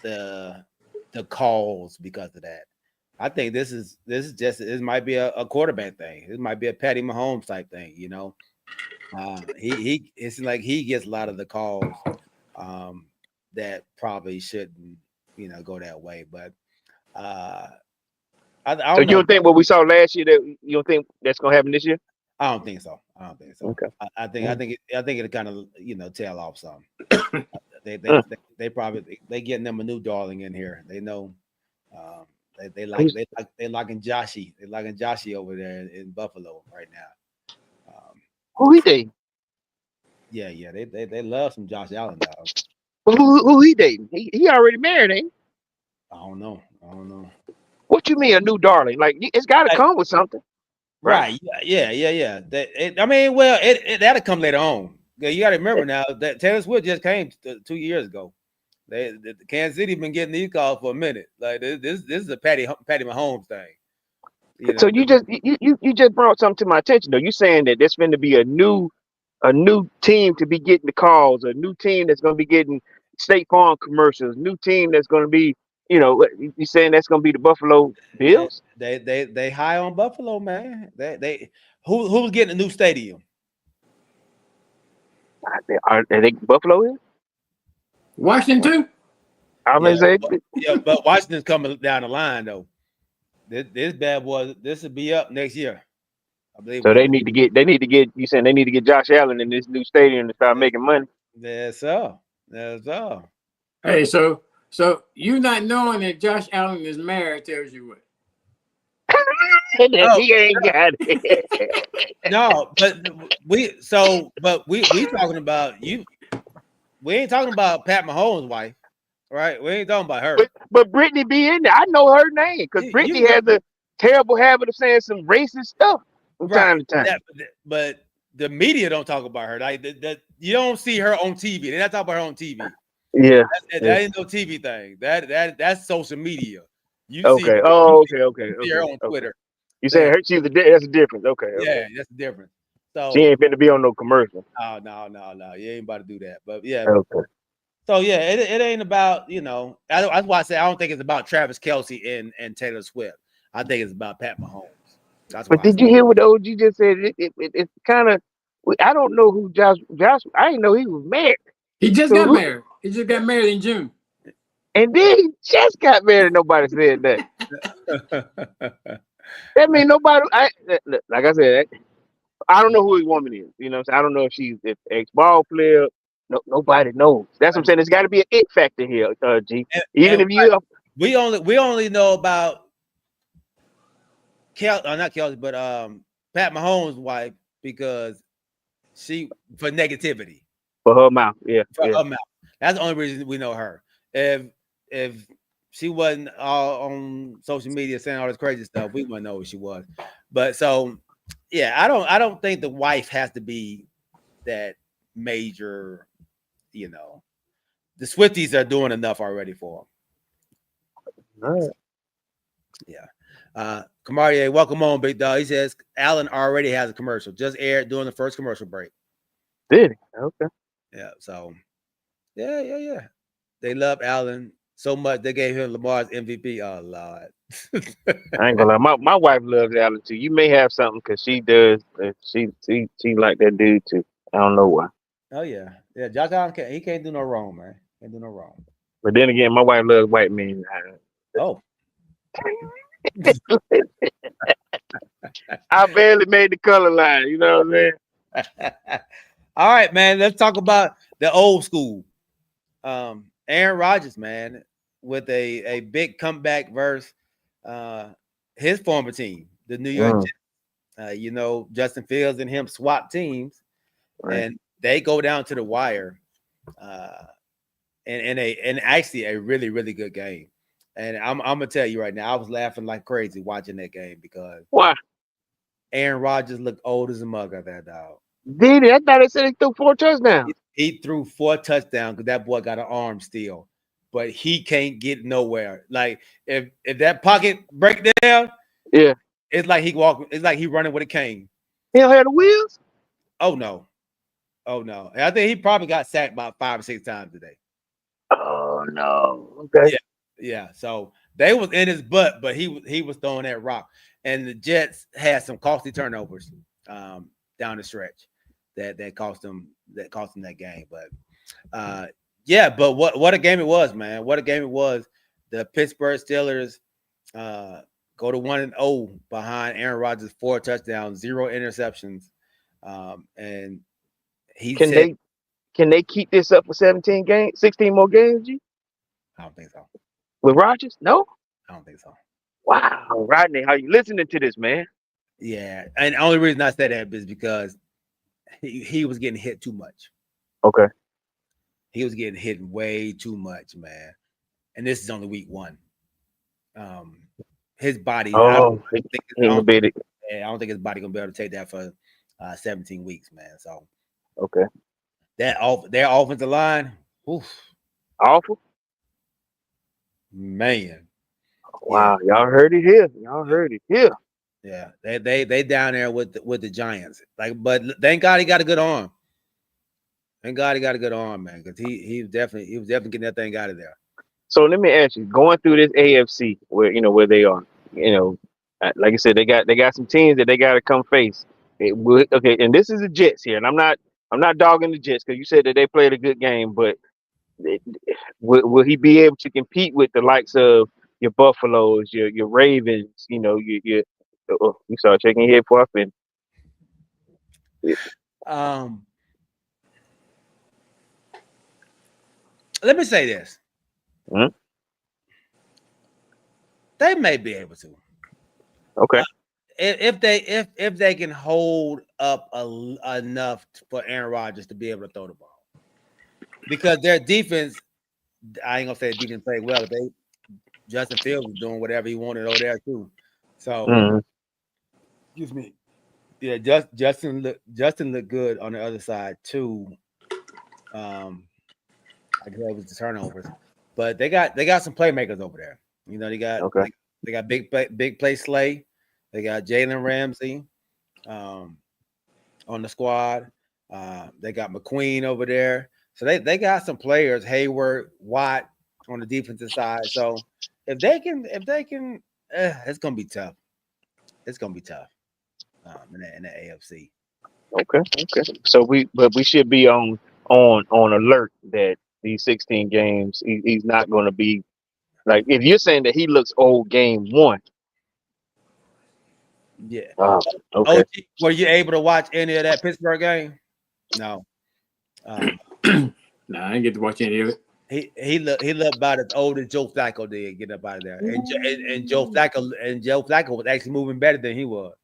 Speaker 2: the calls because of that. I think this might be a quarterback thing. This might be a Patty Mahomes type thing, you know. It's like he gets a lot of the calls that probably shouldn't, you know, go that way. But I
Speaker 7: so you don't think what we saw last year that you don't think that's gonna happen this year?
Speaker 2: I don't think so.
Speaker 7: Okay.
Speaker 2: I think it'll kind of, you know, tail off some. They probably getting them a new darling in here. They know they locking Joshy. They locking Joshy over there in Buffalo right now.
Speaker 7: Who he dating?
Speaker 2: Yeah, they love some Josh Allen dog.
Speaker 7: Who he dating? He already married, ain't he?
Speaker 2: I don't know.
Speaker 7: What you mean a new darling? Like it's got to come with something,
Speaker 2: right? Yeah. That'll come later on. You got to remember now that Taylor Swift just came 2 years ago. The Kansas City been getting these calls for a minute. Like this is a Patty Mahomes thing. You know?
Speaker 7: So you just brought something to my attention though. You saying that there's going to be a new team to be getting the calls, a new team that's going to be getting State Farm commercials, new team that's going to be, you know, you saying that's going to be the Buffalo Bills?
Speaker 2: They high on Buffalo, man. Who's getting a new stadium?
Speaker 7: Are they Buffalo is?
Speaker 4: Washington too?
Speaker 7: I'm gonna say,
Speaker 2: but Washington's coming down the line though. This bad boy, this will be up next year, I believe.
Speaker 7: So they need to get. You saying they need to get Josh Allen in this new stadium to start making money?
Speaker 2: That's all.
Speaker 4: Hey, so you not knowing that Josh Allen is married tells you what?
Speaker 7: He ain't got it.
Speaker 2: No, but we talking about you. We ain't talking about Pat Mahomes' wife, right? We ain't talking about her.
Speaker 7: But Brittany be in there. I know her name because Brittany has a terrible habit of saying some racist stuff from time to time.
Speaker 2: But the media don't talk about her. Like you don't see her on TV. They're not talking about her on TV.
Speaker 7: Yeah,
Speaker 2: that ain't no TV thing. That's social media. You
Speaker 7: okay.
Speaker 2: See,
Speaker 7: okay.
Speaker 2: See her on Twitter.
Speaker 7: You saying her? That's a difference. Okay.
Speaker 2: Yeah, that's the difference. So
Speaker 7: She ain't finna be on no commercial.
Speaker 2: no. You ain't about to do that. But yeah.
Speaker 7: Okay.
Speaker 2: So yeah, it ain't about, that's why I say I don't think it's about Travis Kelce and Taylor Swift. I think it's about Pat Mahomes. That's
Speaker 7: But
Speaker 2: why I
Speaker 7: did you hear what the OG just said? It's kind of. I don't know who Josh. I didn't know he was married.
Speaker 4: He just
Speaker 7: So
Speaker 4: got
Speaker 7: who-
Speaker 4: married. He just got married in June.
Speaker 7: And then he just got married. Nobody said that. That means nobody. Like I said, I don't know who his woman is. You know what I'm saying? I don't know if she's an ex-ball player. No, nobody knows. That's what I'm saying. There's got to be an it factor here, G. Even if you,
Speaker 2: we only know about not Kelce, but Pat Mahomes' wife because she for negativity.
Speaker 7: for her mouth, yeah,
Speaker 2: For her mouth. That's the only reason we know her. If she wasn't all on social media saying all this crazy stuff, we wouldn't know who she was. But so yeah, I don't think the wife has to be that major, The Swifties are doing enough already for them.
Speaker 7: All right.
Speaker 2: Yeah. Kamarie, welcome on, big dog. He says Allen already has a commercial, just aired during the first commercial break.
Speaker 7: Did he? Okay.
Speaker 2: Yeah. So yeah. They love Allen so much they gave him Lamar's MVP. Oh Lord.
Speaker 7: I ain't gonna lie. My wife loves Allen too. You may have something because she does. She like that dude too. I don't know why.
Speaker 2: Oh yeah. Josh Allen can't do no wrong, man. Can't do no wrong.
Speaker 7: But then again, my wife loves white men.
Speaker 2: Oh.
Speaker 7: I barely made the color line. You know what I'm saying?
Speaker 2: All right, man. Let's talk about the old school. Aaron Rodgers, man, with a big comeback versus his former team, the New York Jets. Justin Fields and him swap teams, and they go down to the wire. And actually a really, really good game. And I'm gonna tell you right now, I was laughing like crazy watching that game because
Speaker 7: why?
Speaker 2: Aaron Rodgers looked old as a mug at that dog.
Speaker 7: Did he? I thought they said he threw 4 touchdowns.
Speaker 2: He threw 4 touchdowns because that boy got an arm still, but he can't get nowhere. Like if that pocket break down,
Speaker 7: yeah,
Speaker 2: it's like he walking. It's like he running with a cane.
Speaker 7: He don't have the wheels.
Speaker 2: Oh no. And I think he probably got sacked about 5 or 6 times today.
Speaker 7: Oh no. Okay.
Speaker 2: Yeah. So they was in his butt, but he was throwing that rock. And the Jets had some costly turnovers down the stretch that cost them that game. But but what a game it was, man. What a game it was. The Pittsburgh Steelers go to 1-0 behind Aaron Rodgers, 4 touchdowns, 0 interceptions. And he
Speaker 7: can they keep this up for 16 more games, G?
Speaker 2: I don't think so.
Speaker 7: With Rodgers? No?
Speaker 2: I don't think so.
Speaker 7: Wow, Rodney, how you listening to this, man?
Speaker 2: Yeah, and the only reason I said that is because he was getting hit too much.
Speaker 7: Okay.
Speaker 2: He was getting hit way too much, man. And this is only week 1. His body. I don't think his body gonna be able to take that for 17 weeks, man. So
Speaker 7: okay.
Speaker 2: Their offensive line,
Speaker 7: awful.
Speaker 2: Man.
Speaker 7: Wow, y'all heard it here.
Speaker 2: Yeah, they down there with the Giants. But thank God he got a good arm. Thank God he got a good arm, man, because he was definitely getting that thing out of there.
Speaker 7: So let me ask you, going through this AFC where they are, like I said, they got some teams that they got to come face. Okay, and this is the Jets here, and I'm not dogging the Jets because you said that they played a good game, but will he be able to compete with the likes of your Buffaloes, your Ravens, your you start shaking your head for up and
Speaker 2: let me say this.
Speaker 7: Hmm?
Speaker 2: They may be able to.
Speaker 7: Okay.
Speaker 2: If they can hold up enough for Aaron Rodgers to be able to throw the ball. Because their defense, I ain't gonna say defense played well, but Justin Fields was doing whatever he wanted over there too. So excuse me. Yeah, Justin looked good on the other side too. I guess it was the turnovers, but they got some playmakers over there. They got big play Slay. They got Jalen Ramsey. on the squad. They got McQueen over there. So they got some players, Hayward, Watt on the defensive side. So if they can, it's gonna be tough. It's gonna be tough in the AFC.
Speaker 7: Okay. So we should be on alert that these 16 games he's not going to be like, if you're saying that he looks old game one.
Speaker 2: Yeah.
Speaker 7: Okay.
Speaker 2: OG, were you able to watch any of that Pittsburgh game? No.
Speaker 4: No, I didn't get to watch any of it.
Speaker 2: He looked about as old as Joe Flacco did get up out of there, and Joe Flacco was actually moving better than he was.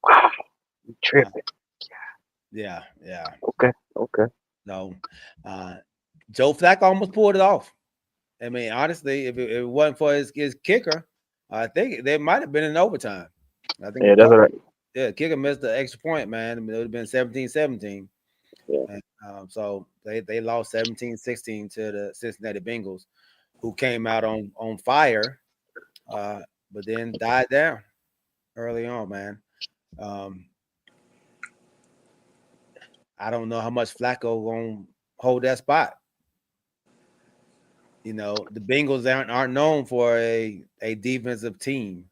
Speaker 7: Wow, you tripping.
Speaker 2: Yeah.
Speaker 7: Okay.
Speaker 2: No, Joe Flacco almost pulled it off. I mean, honestly, if it wasn't for his kicker, I think they might have been in overtime. I think
Speaker 7: Yeah, that's right.
Speaker 2: Yeah, kicker missed the extra point, man. I mean, it would have been 17-17.
Speaker 7: Yeah.
Speaker 2: And, so they lost 17-16 to the Cincinnati Bengals, who came out on fire, but then died down early on, man. I don't know how much Flacco gonna hold that spot. You know, the Bengals aren't known for a defensive team.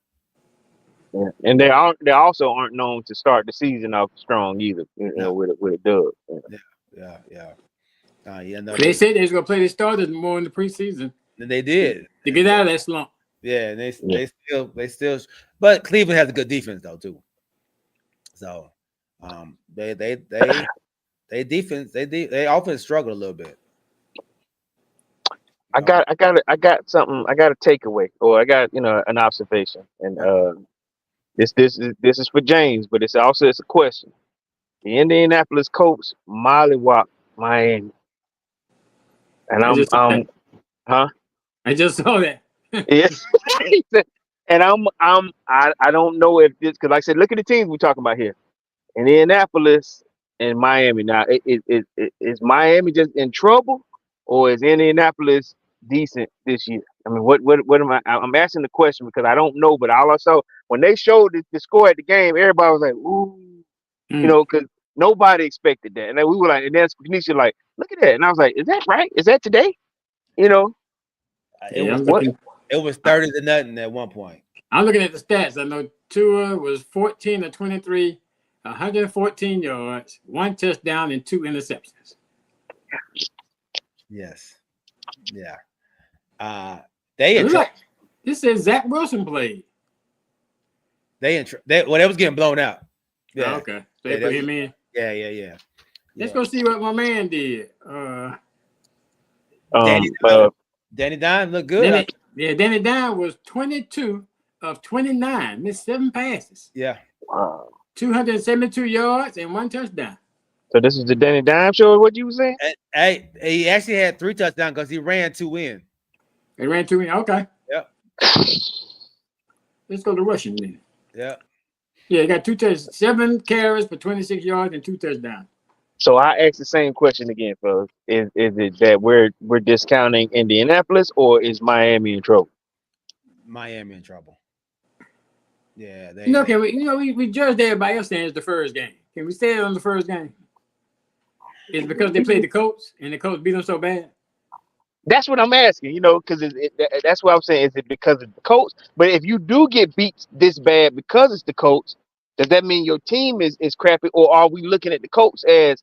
Speaker 7: Yeah. And they also aren't known to start the season off strong either. You know, with a dub.
Speaker 2: Yeah. No,
Speaker 4: They said they was gonna play the starters more in the preseason.
Speaker 2: And they did
Speaker 4: to get out of that slump.
Speaker 2: Yeah, and they still, but Cleveland has a good defense though too. So, they defense, they offense struggled a little bit.
Speaker 7: I got something. I got a takeaway, or I got an observation, and this is for James, but it's a question. The Indianapolis Colts mollywop Miami, and
Speaker 4: I just saw that.
Speaker 7: Yes, and I don't know if this, because like I said, look at the teams we're talking about here, Indianapolis and Miami. Now, is Miami just in trouble, or is Indianapolis decent this year? I mean, what am I? I'm asking the question because I don't know, but all I saw when they showed the score at the game, everybody was like, "Ooh," because nobody expected that, and then we were like, and then Kenesha like, "Look at that," and I was like, "Is that right? Is that today?"
Speaker 2: It was 30-0 at one point.
Speaker 4: I'm looking at the stats. I know Tua was 14 of 23, 114 yards, 1 touchdown, and 2 interceptions.
Speaker 2: Yes. Yeah.
Speaker 4: This says Zach Wilson played.
Speaker 2: They was getting blown out. Yeah.
Speaker 4: Oh, okay. So they put him in.
Speaker 2: Yeah.
Speaker 4: Let's go see what my man did.
Speaker 2: Danny Dimes looked good.
Speaker 4: Danny Dimes was 22 of 29, missed 7 passes.
Speaker 2: Yeah.
Speaker 7: Wow.
Speaker 4: 272 yards and 1 touchdown.
Speaker 7: So this is the Danny Dimes show, what you were saying?
Speaker 2: Hey, he actually had 3 touchdowns because he ran 2 in.
Speaker 4: He ran 2 in. Okay.
Speaker 2: Yep.
Speaker 4: Let's go to rushing then.
Speaker 2: Yeah.
Speaker 4: Yeah, he got 7 carries for 26 yards and 2 touchdowns.
Speaker 7: So I asked the same question again, fellas. Is it that we're discounting Indianapolis, or is Miami in trouble?
Speaker 2: Miami in trouble. Yeah.
Speaker 4: We judged everybody else saying it's the first game. Can we say it on the first game? Is it because they played the Colts and the Colts beat them so bad?
Speaker 7: That's what I'm asking, because that's what I'm saying. Is it because of the Colts? But if you do get beat this bad because it's the Colts, does that mean your team is crappy, or are we looking at the Colts as,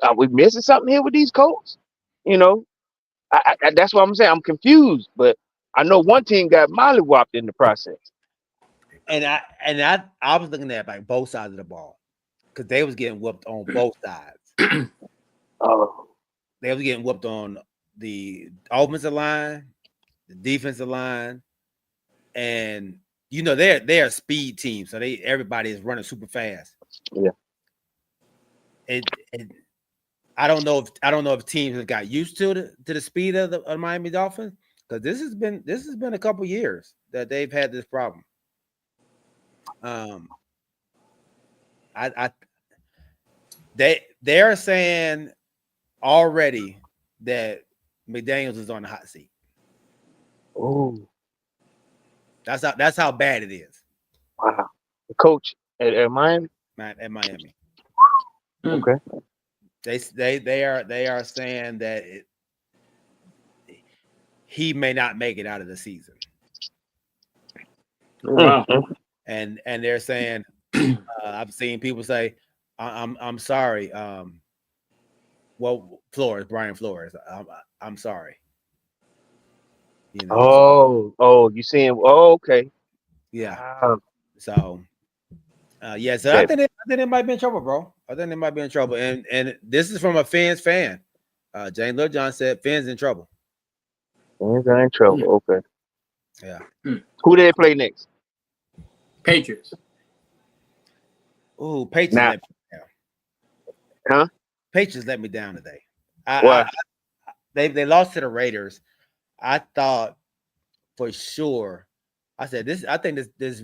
Speaker 7: are we missing something here with these Colts? That's what I'm saying. I'm confused, but I know one team got mollywopped in the process.
Speaker 2: And I was looking at like both sides of the ball because they was getting whooped on both sides. They was getting whooped on the offensive line, the defensive line, and they're a speed team, so everybody is running super fast.
Speaker 7: Yeah.
Speaker 2: I don't know if teams have got used to the speed of the Miami Dolphins, because this has been a couple years that they've had this problem. They're saying already that McDaniels is on the hot seat.
Speaker 7: Oh,
Speaker 2: that's how bad it is.
Speaker 7: Wow. The coach at Miami.
Speaker 2: At Miami.
Speaker 7: Okay.
Speaker 2: They are saying that he may not make it out of the season,
Speaker 4: Wow.
Speaker 2: and they're saying I've seen people say, I'm sorry. Well, Brian Flores, I'm sorry. You know.
Speaker 7: You seeing? Oh, okay.
Speaker 2: Yeah.
Speaker 7: Wow.
Speaker 2: So, yeah. So I think they might be in trouble, bro. I think they might be in trouble, and this is from a Fins fan. Jane Littlejohn said Fins in trouble.
Speaker 7: Fins are in trouble. Okay.
Speaker 2: Yeah.
Speaker 7: Who they play next?
Speaker 4: Patriots.
Speaker 2: Ooh, Patriots
Speaker 7: Now-
Speaker 2: let me down.
Speaker 7: Huh?
Speaker 2: Patriots let me down today.
Speaker 7: Why?
Speaker 2: They lost to the Raiders. I thought for sure. I said this. I think this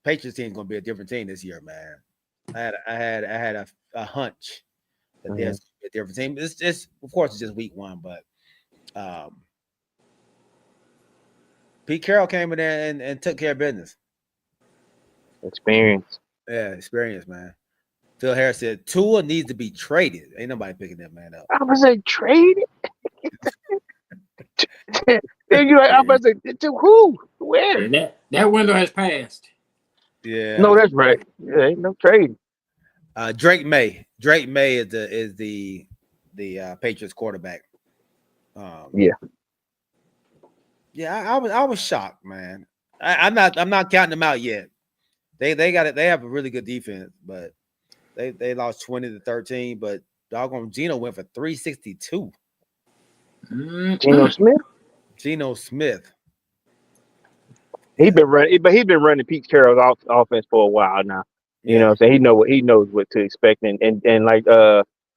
Speaker 2: Patriots team is going to be a different team this year, man. I had a hunch that there's going to be a different team. It's just, of course, it's just week one, but Pete Carroll came in there and took care of business.
Speaker 7: Experience.
Speaker 2: Yeah, experience, man. Phil Harris said Tua needs to be traded. Ain't nobody picking that man up.
Speaker 7: I was like, trade it. Then you like, I was like, to who? Where?
Speaker 4: That window has passed.
Speaker 2: Yeah.
Speaker 7: No, that's right. Yeah, ain't no trade.
Speaker 2: Drake May. Drake May is the Patriots quarterback.
Speaker 7: Yeah.
Speaker 2: Yeah, I was shocked, man. I'm not counting them out yet. They got it. They have a really good defense, but they lost 20-13. But doggone Geno went for 362.
Speaker 7: Geno Smith.
Speaker 2: Geno Smith.
Speaker 7: He's been running Pete Carroll's offense for a while now. You know what I'm saying? He knows what to expect. And like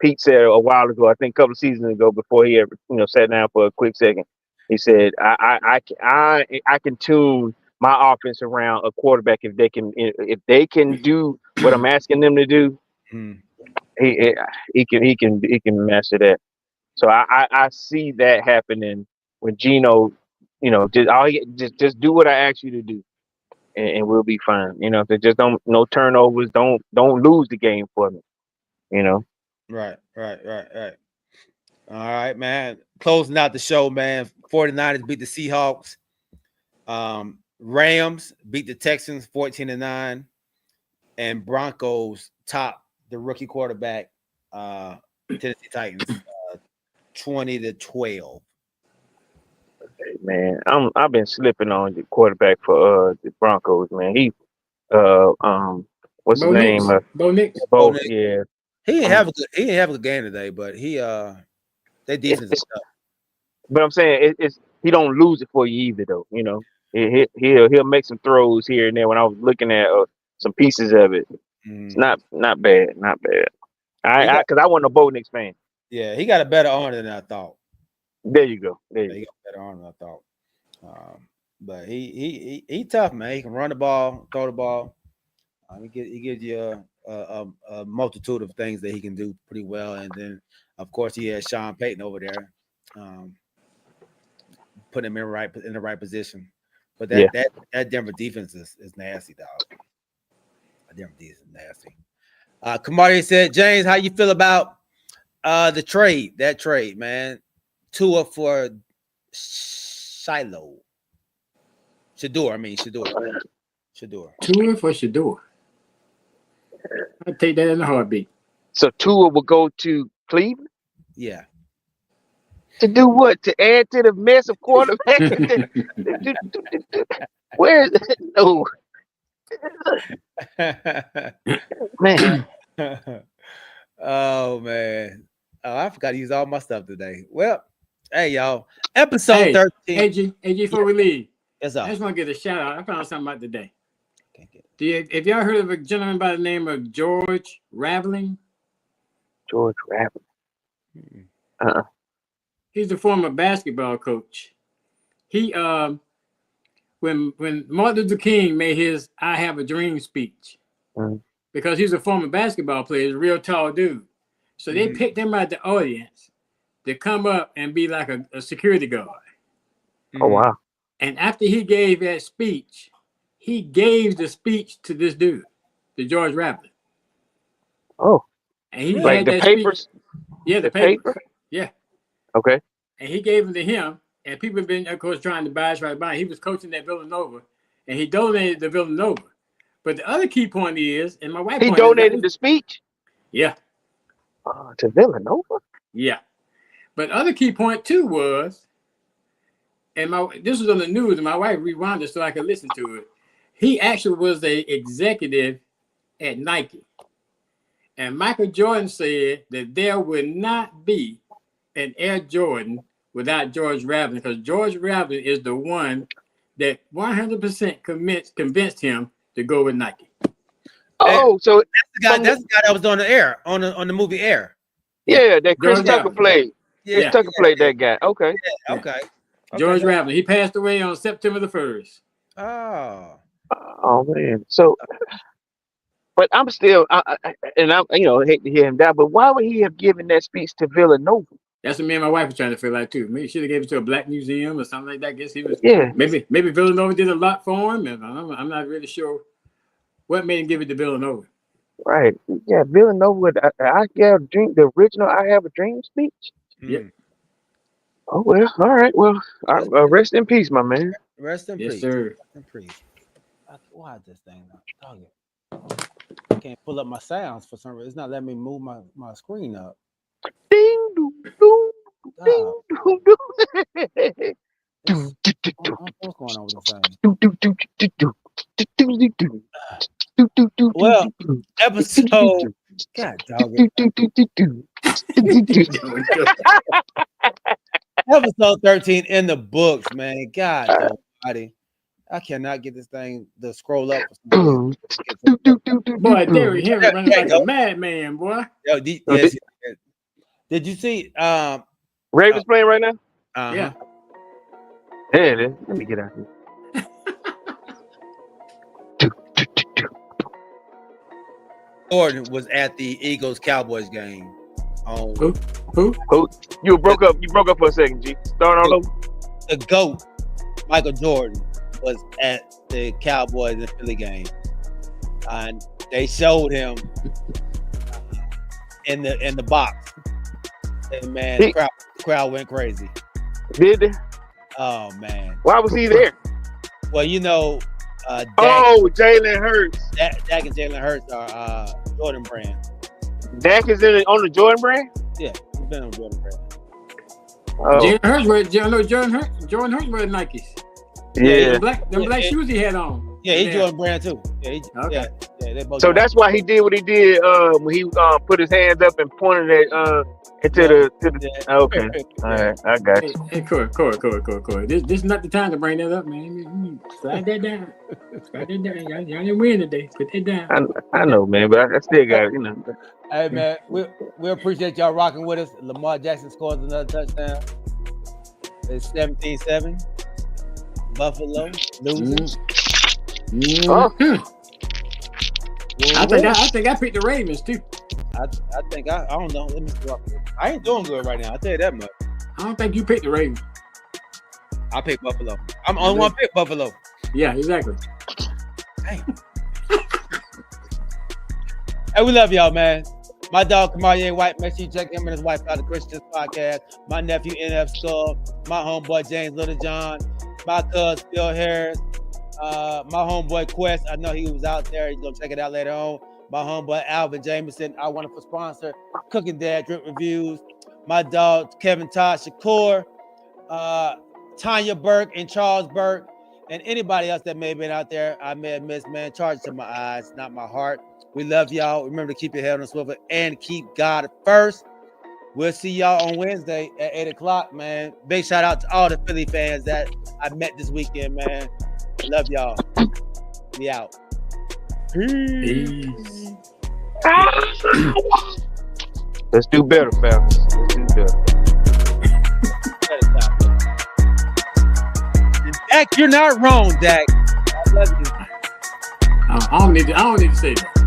Speaker 7: Pete said a while ago, I think a couple of seasons ago, before he ever, sat down for a quick second, he said, I can tune my offense around a quarterback if they can do what I'm asking them to do. He can master that. So I see that happening when Geno, just do what I ask you to do, and we'll be fine. If they just no turnovers, don't lose the game for me.
Speaker 2: Right. All right, man. Closing out the show, man. 49ers beat the Seahawks. Rams beat the Texans 14-9, and Broncos top the rookie quarterback, Tennessee Titans, 20-12.
Speaker 7: Man, I've been slipping on the quarterback for the Broncos, man. He what's his name?
Speaker 4: Bo Nix.
Speaker 7: Yeah.
Speaker 2: He didn't have a good game today, but their defense is tough.
Speaker 7: But I'm saying he don't lose it for you either, though. He'll make some throws here and there. When I was looking at some pieces of it, it's not bad, not bad. Because I wasn't a Bo Nix fan.
Speaker 2: Yeah, he got a better arm than I thought.
Speaker 7: There you go.
Speaker 2: He got a better arm than I thought. But he tough, man. He can run the ball, throw the ball. He gives you a multitude of things that he can do pretty well. And then, of course, he has Sean Payton over there, putting him in the right position. But that Denver defense is nasty, dog. Denver defense is nasty. Kamari said, James, how you feel about the trade? That trade, man. Tua for Shador. Shador.
Speaker 4: Tua for Shador. I'd take that in a heartbeat.
Speaker 7: So Tua will go to Cleveland?
Speaker 2: Yeah.
Speaker 7: To do what? To add to the mess of quarterbacks? Where is it? No. Man.
Speaker 2: Oh, man. Oh, I forgot to use all my stuff today. Well, hey, y'all. Episode 13.
Speaker 4: AG, before we leave,
Speaker 2: yes, sir.
Speaker 4: I just want to get a shout out. I found something out today. Have y'all heard of a gentleman by the name of George Raveling?
Speaker 7: George Raveling.
Speaker 4: He's a former basketball coach. He when Martin Luther King made his "I Have a Dream" speech, because he's a former basketball player, he's a real tall dude. So they picked him out the audience to come up and be like a security guard.
Speaker 7: Oh wow!
Speaker 4: And after he gave that speech, he gave the speech to this dude, to George Raveling.
Speaker 7: Oh.
Speaker 4: And he
Speaker 7: Like
Speaker 4: had
Speaker 7: the
Speaker 4: that
Speaker 7: papers.
Speaker 4: speech. Yeah, the
Speaker 7: The
Speaker 4: paper.
Speaker 7: paper.
Speaker 4: Yeah.
Speaker 7: Okay.
Speaker 4: And he gave them to him. And people have been, of course, trying to buy right by. He was coaching at Villanova. And he donated to Villanova. But the other key point is, and my wife
Speaker 7: He
Speaker 4: pointed
Speaker 7: donated
Speaker 4: out,
Speaker 7: the speech
Speaker 4: yeah,
Speaker 7: to Villanova.
Speaker 4: yeah. But other key point too was, and this was on the news, and my wife rewound it so I could listen to it. He actually was a executive at Nike. And Michael Jordan said that there would not be an Air Jordan without George Raveling, because George Raveling is the one that 100% convinced him to go with Nike.
Speaker 7: Oh, so
Speaker 2: That's the guy that was on the air on the movie Air.
Speaker 7: yeah, that Chris
Speaker 4: George
Speaker 7: Tucker
Speaker 4: Raveling.
Speaker 7: played.
Speaker 2: Yeah,
Speaker 7: Chris Tucker played that guy. Okay.
Speaker 2: yeah, okay.
Speaker 4: George
Speaker 2: Okay.
Speaker 4: Raveling. He passed away on September the 1st.
Speaker 2: Oh,
Speaker 7: Oh man. So, but I'm still, and I'm, hate to hear him die. But why would he have given that speech to Villanova?
Speaker 4: That's what me and my wife were trying to figure out too. Maybe he should have gave it to a black museum or something like that. I guess he was.
Speaker 7: Yeah.
Speaker 4: Maybe Villanova did a lot for him, and I'm not really sure what made him give it to Villanova.
Speaker 7: Right. Yeah. Villanova. I have a dream. The original "I Have a Dream" speech.
Speaker 4: Yeah.
Speaker 7: Oh well. All right. Well, rest in peace, my man.
Speaker 2: rest in
Speaker 4: Yes,
Speaker 2: peace.
Speaker 4: sir.
Speaker 2: Rest in peace. Why is this thing not talking? I can't pull up my sounds for some reason. It's not letting me move my screen up.
Speaker 7: Ding doo doo ding doo doo.
Speaker 2: What's going on with this thing? Well,
Speaker 7: Well,
Speaker 2: episode. God dog it. Episode 13 in the books, man. God, almighty. I cannot get this thing to scroll up.
Speaker 4: Boy, Derrick Henry running like a madman, boy.
Speaker 2: Yo, yes, did you see?
Speaker 7: Ravens playing right now?
Speaker 4: Yeah.
Speaker 7: There it is. Let me get out here.
Speaker 2: Jordan was at the Eagles Cowboys game.
Speaker 4: Who?
Speaker 7: You broke up. You broke up for a second, G. Start all over.
Speaker 2: The GOAT, Michael Jordan, was at the Cowboys and Philly game, and they showed him in the box. And man, the crowd went crazy.
Speaker 7: Did they?
Speaker 2: Oh man.
Speaker 7: Why was he there?
Speaker 2: Well, Dak,
Speaker 7: Jalen Hurts.
Speaker 2: Dak and Jalen Hurts are Jordan brand.
Speaker 7: Dak is on the Jordan brand?
Speaker 2: Yeah, he's been on Jordan brand.
Speaker 7: Oh.
Speaker 4: Jordan Hurts wearing Nikes.
Speaker 7: Yeah.
Speaker 4: Them black shoes he had on.
Speaker 2: Yeah, he's Jordan brand too. Yeah,
Speaker 4: Okay.
Speaker 2: yeah, they both.
Speaker 7: So that's why he did what he did when he put his hands up and pointed at into the okay. All right, I got you.
Speaker 4: Hey, Corey. This is not the time to bring that up, man. Slide that down. Y'all didn't win today. Put that down.
Speaker 7: I know, man, but I still got it,
Speaker 2: Hey man, we appreciate y'all rocking with us. Lamar Jackson scores another touchdown. It's 17-7. Buffalo losing.
Speaker 4: I think I picked the Ravens too.
Speaker 2: I think I don't know. Let me see. I ain't doing good right now. I'll tell you that much.
Speaker 4: I don't think you picked the Ravens.
Speaker 2: I pick Buffalo. I'm the only one pick Buffalo.
Speaker 4: Yeah, exactly.
Speaker 2: Hey, we love y'all, man. My dog Kamaye White, make sure you check him and his wife out the Christians podcast. My nephew NF Skull, my homeboy James Littlejohn, my cousin Phil Harris, my homeboy Quest. I know he was out there. He's gonna check it out later on. My homeboy Alvin Jameson, our wonderful sponsor, Cooking Dad Drip Reviews. My dog Kevin Todd Shakur, Tanya Burke and Charles Burke, and anybody else that may have been out there. I may have missed, man. Charge to my eyes, not my heart. We love y'all. Remember to keep your head on the swivel and keep God first. We'll see y'all on Wednesday at 8 o'clock, man. Big shout out to all the Philly fans that I met this weekend, man. Love y'all. We out.
Speaker 4: Peace.
Speaker 7: Let's do better, Falcons. Let's do better.
Speaker 2: Dak, you're not wrong, Dak. I love you.
Speaker 4: I don't need to say that.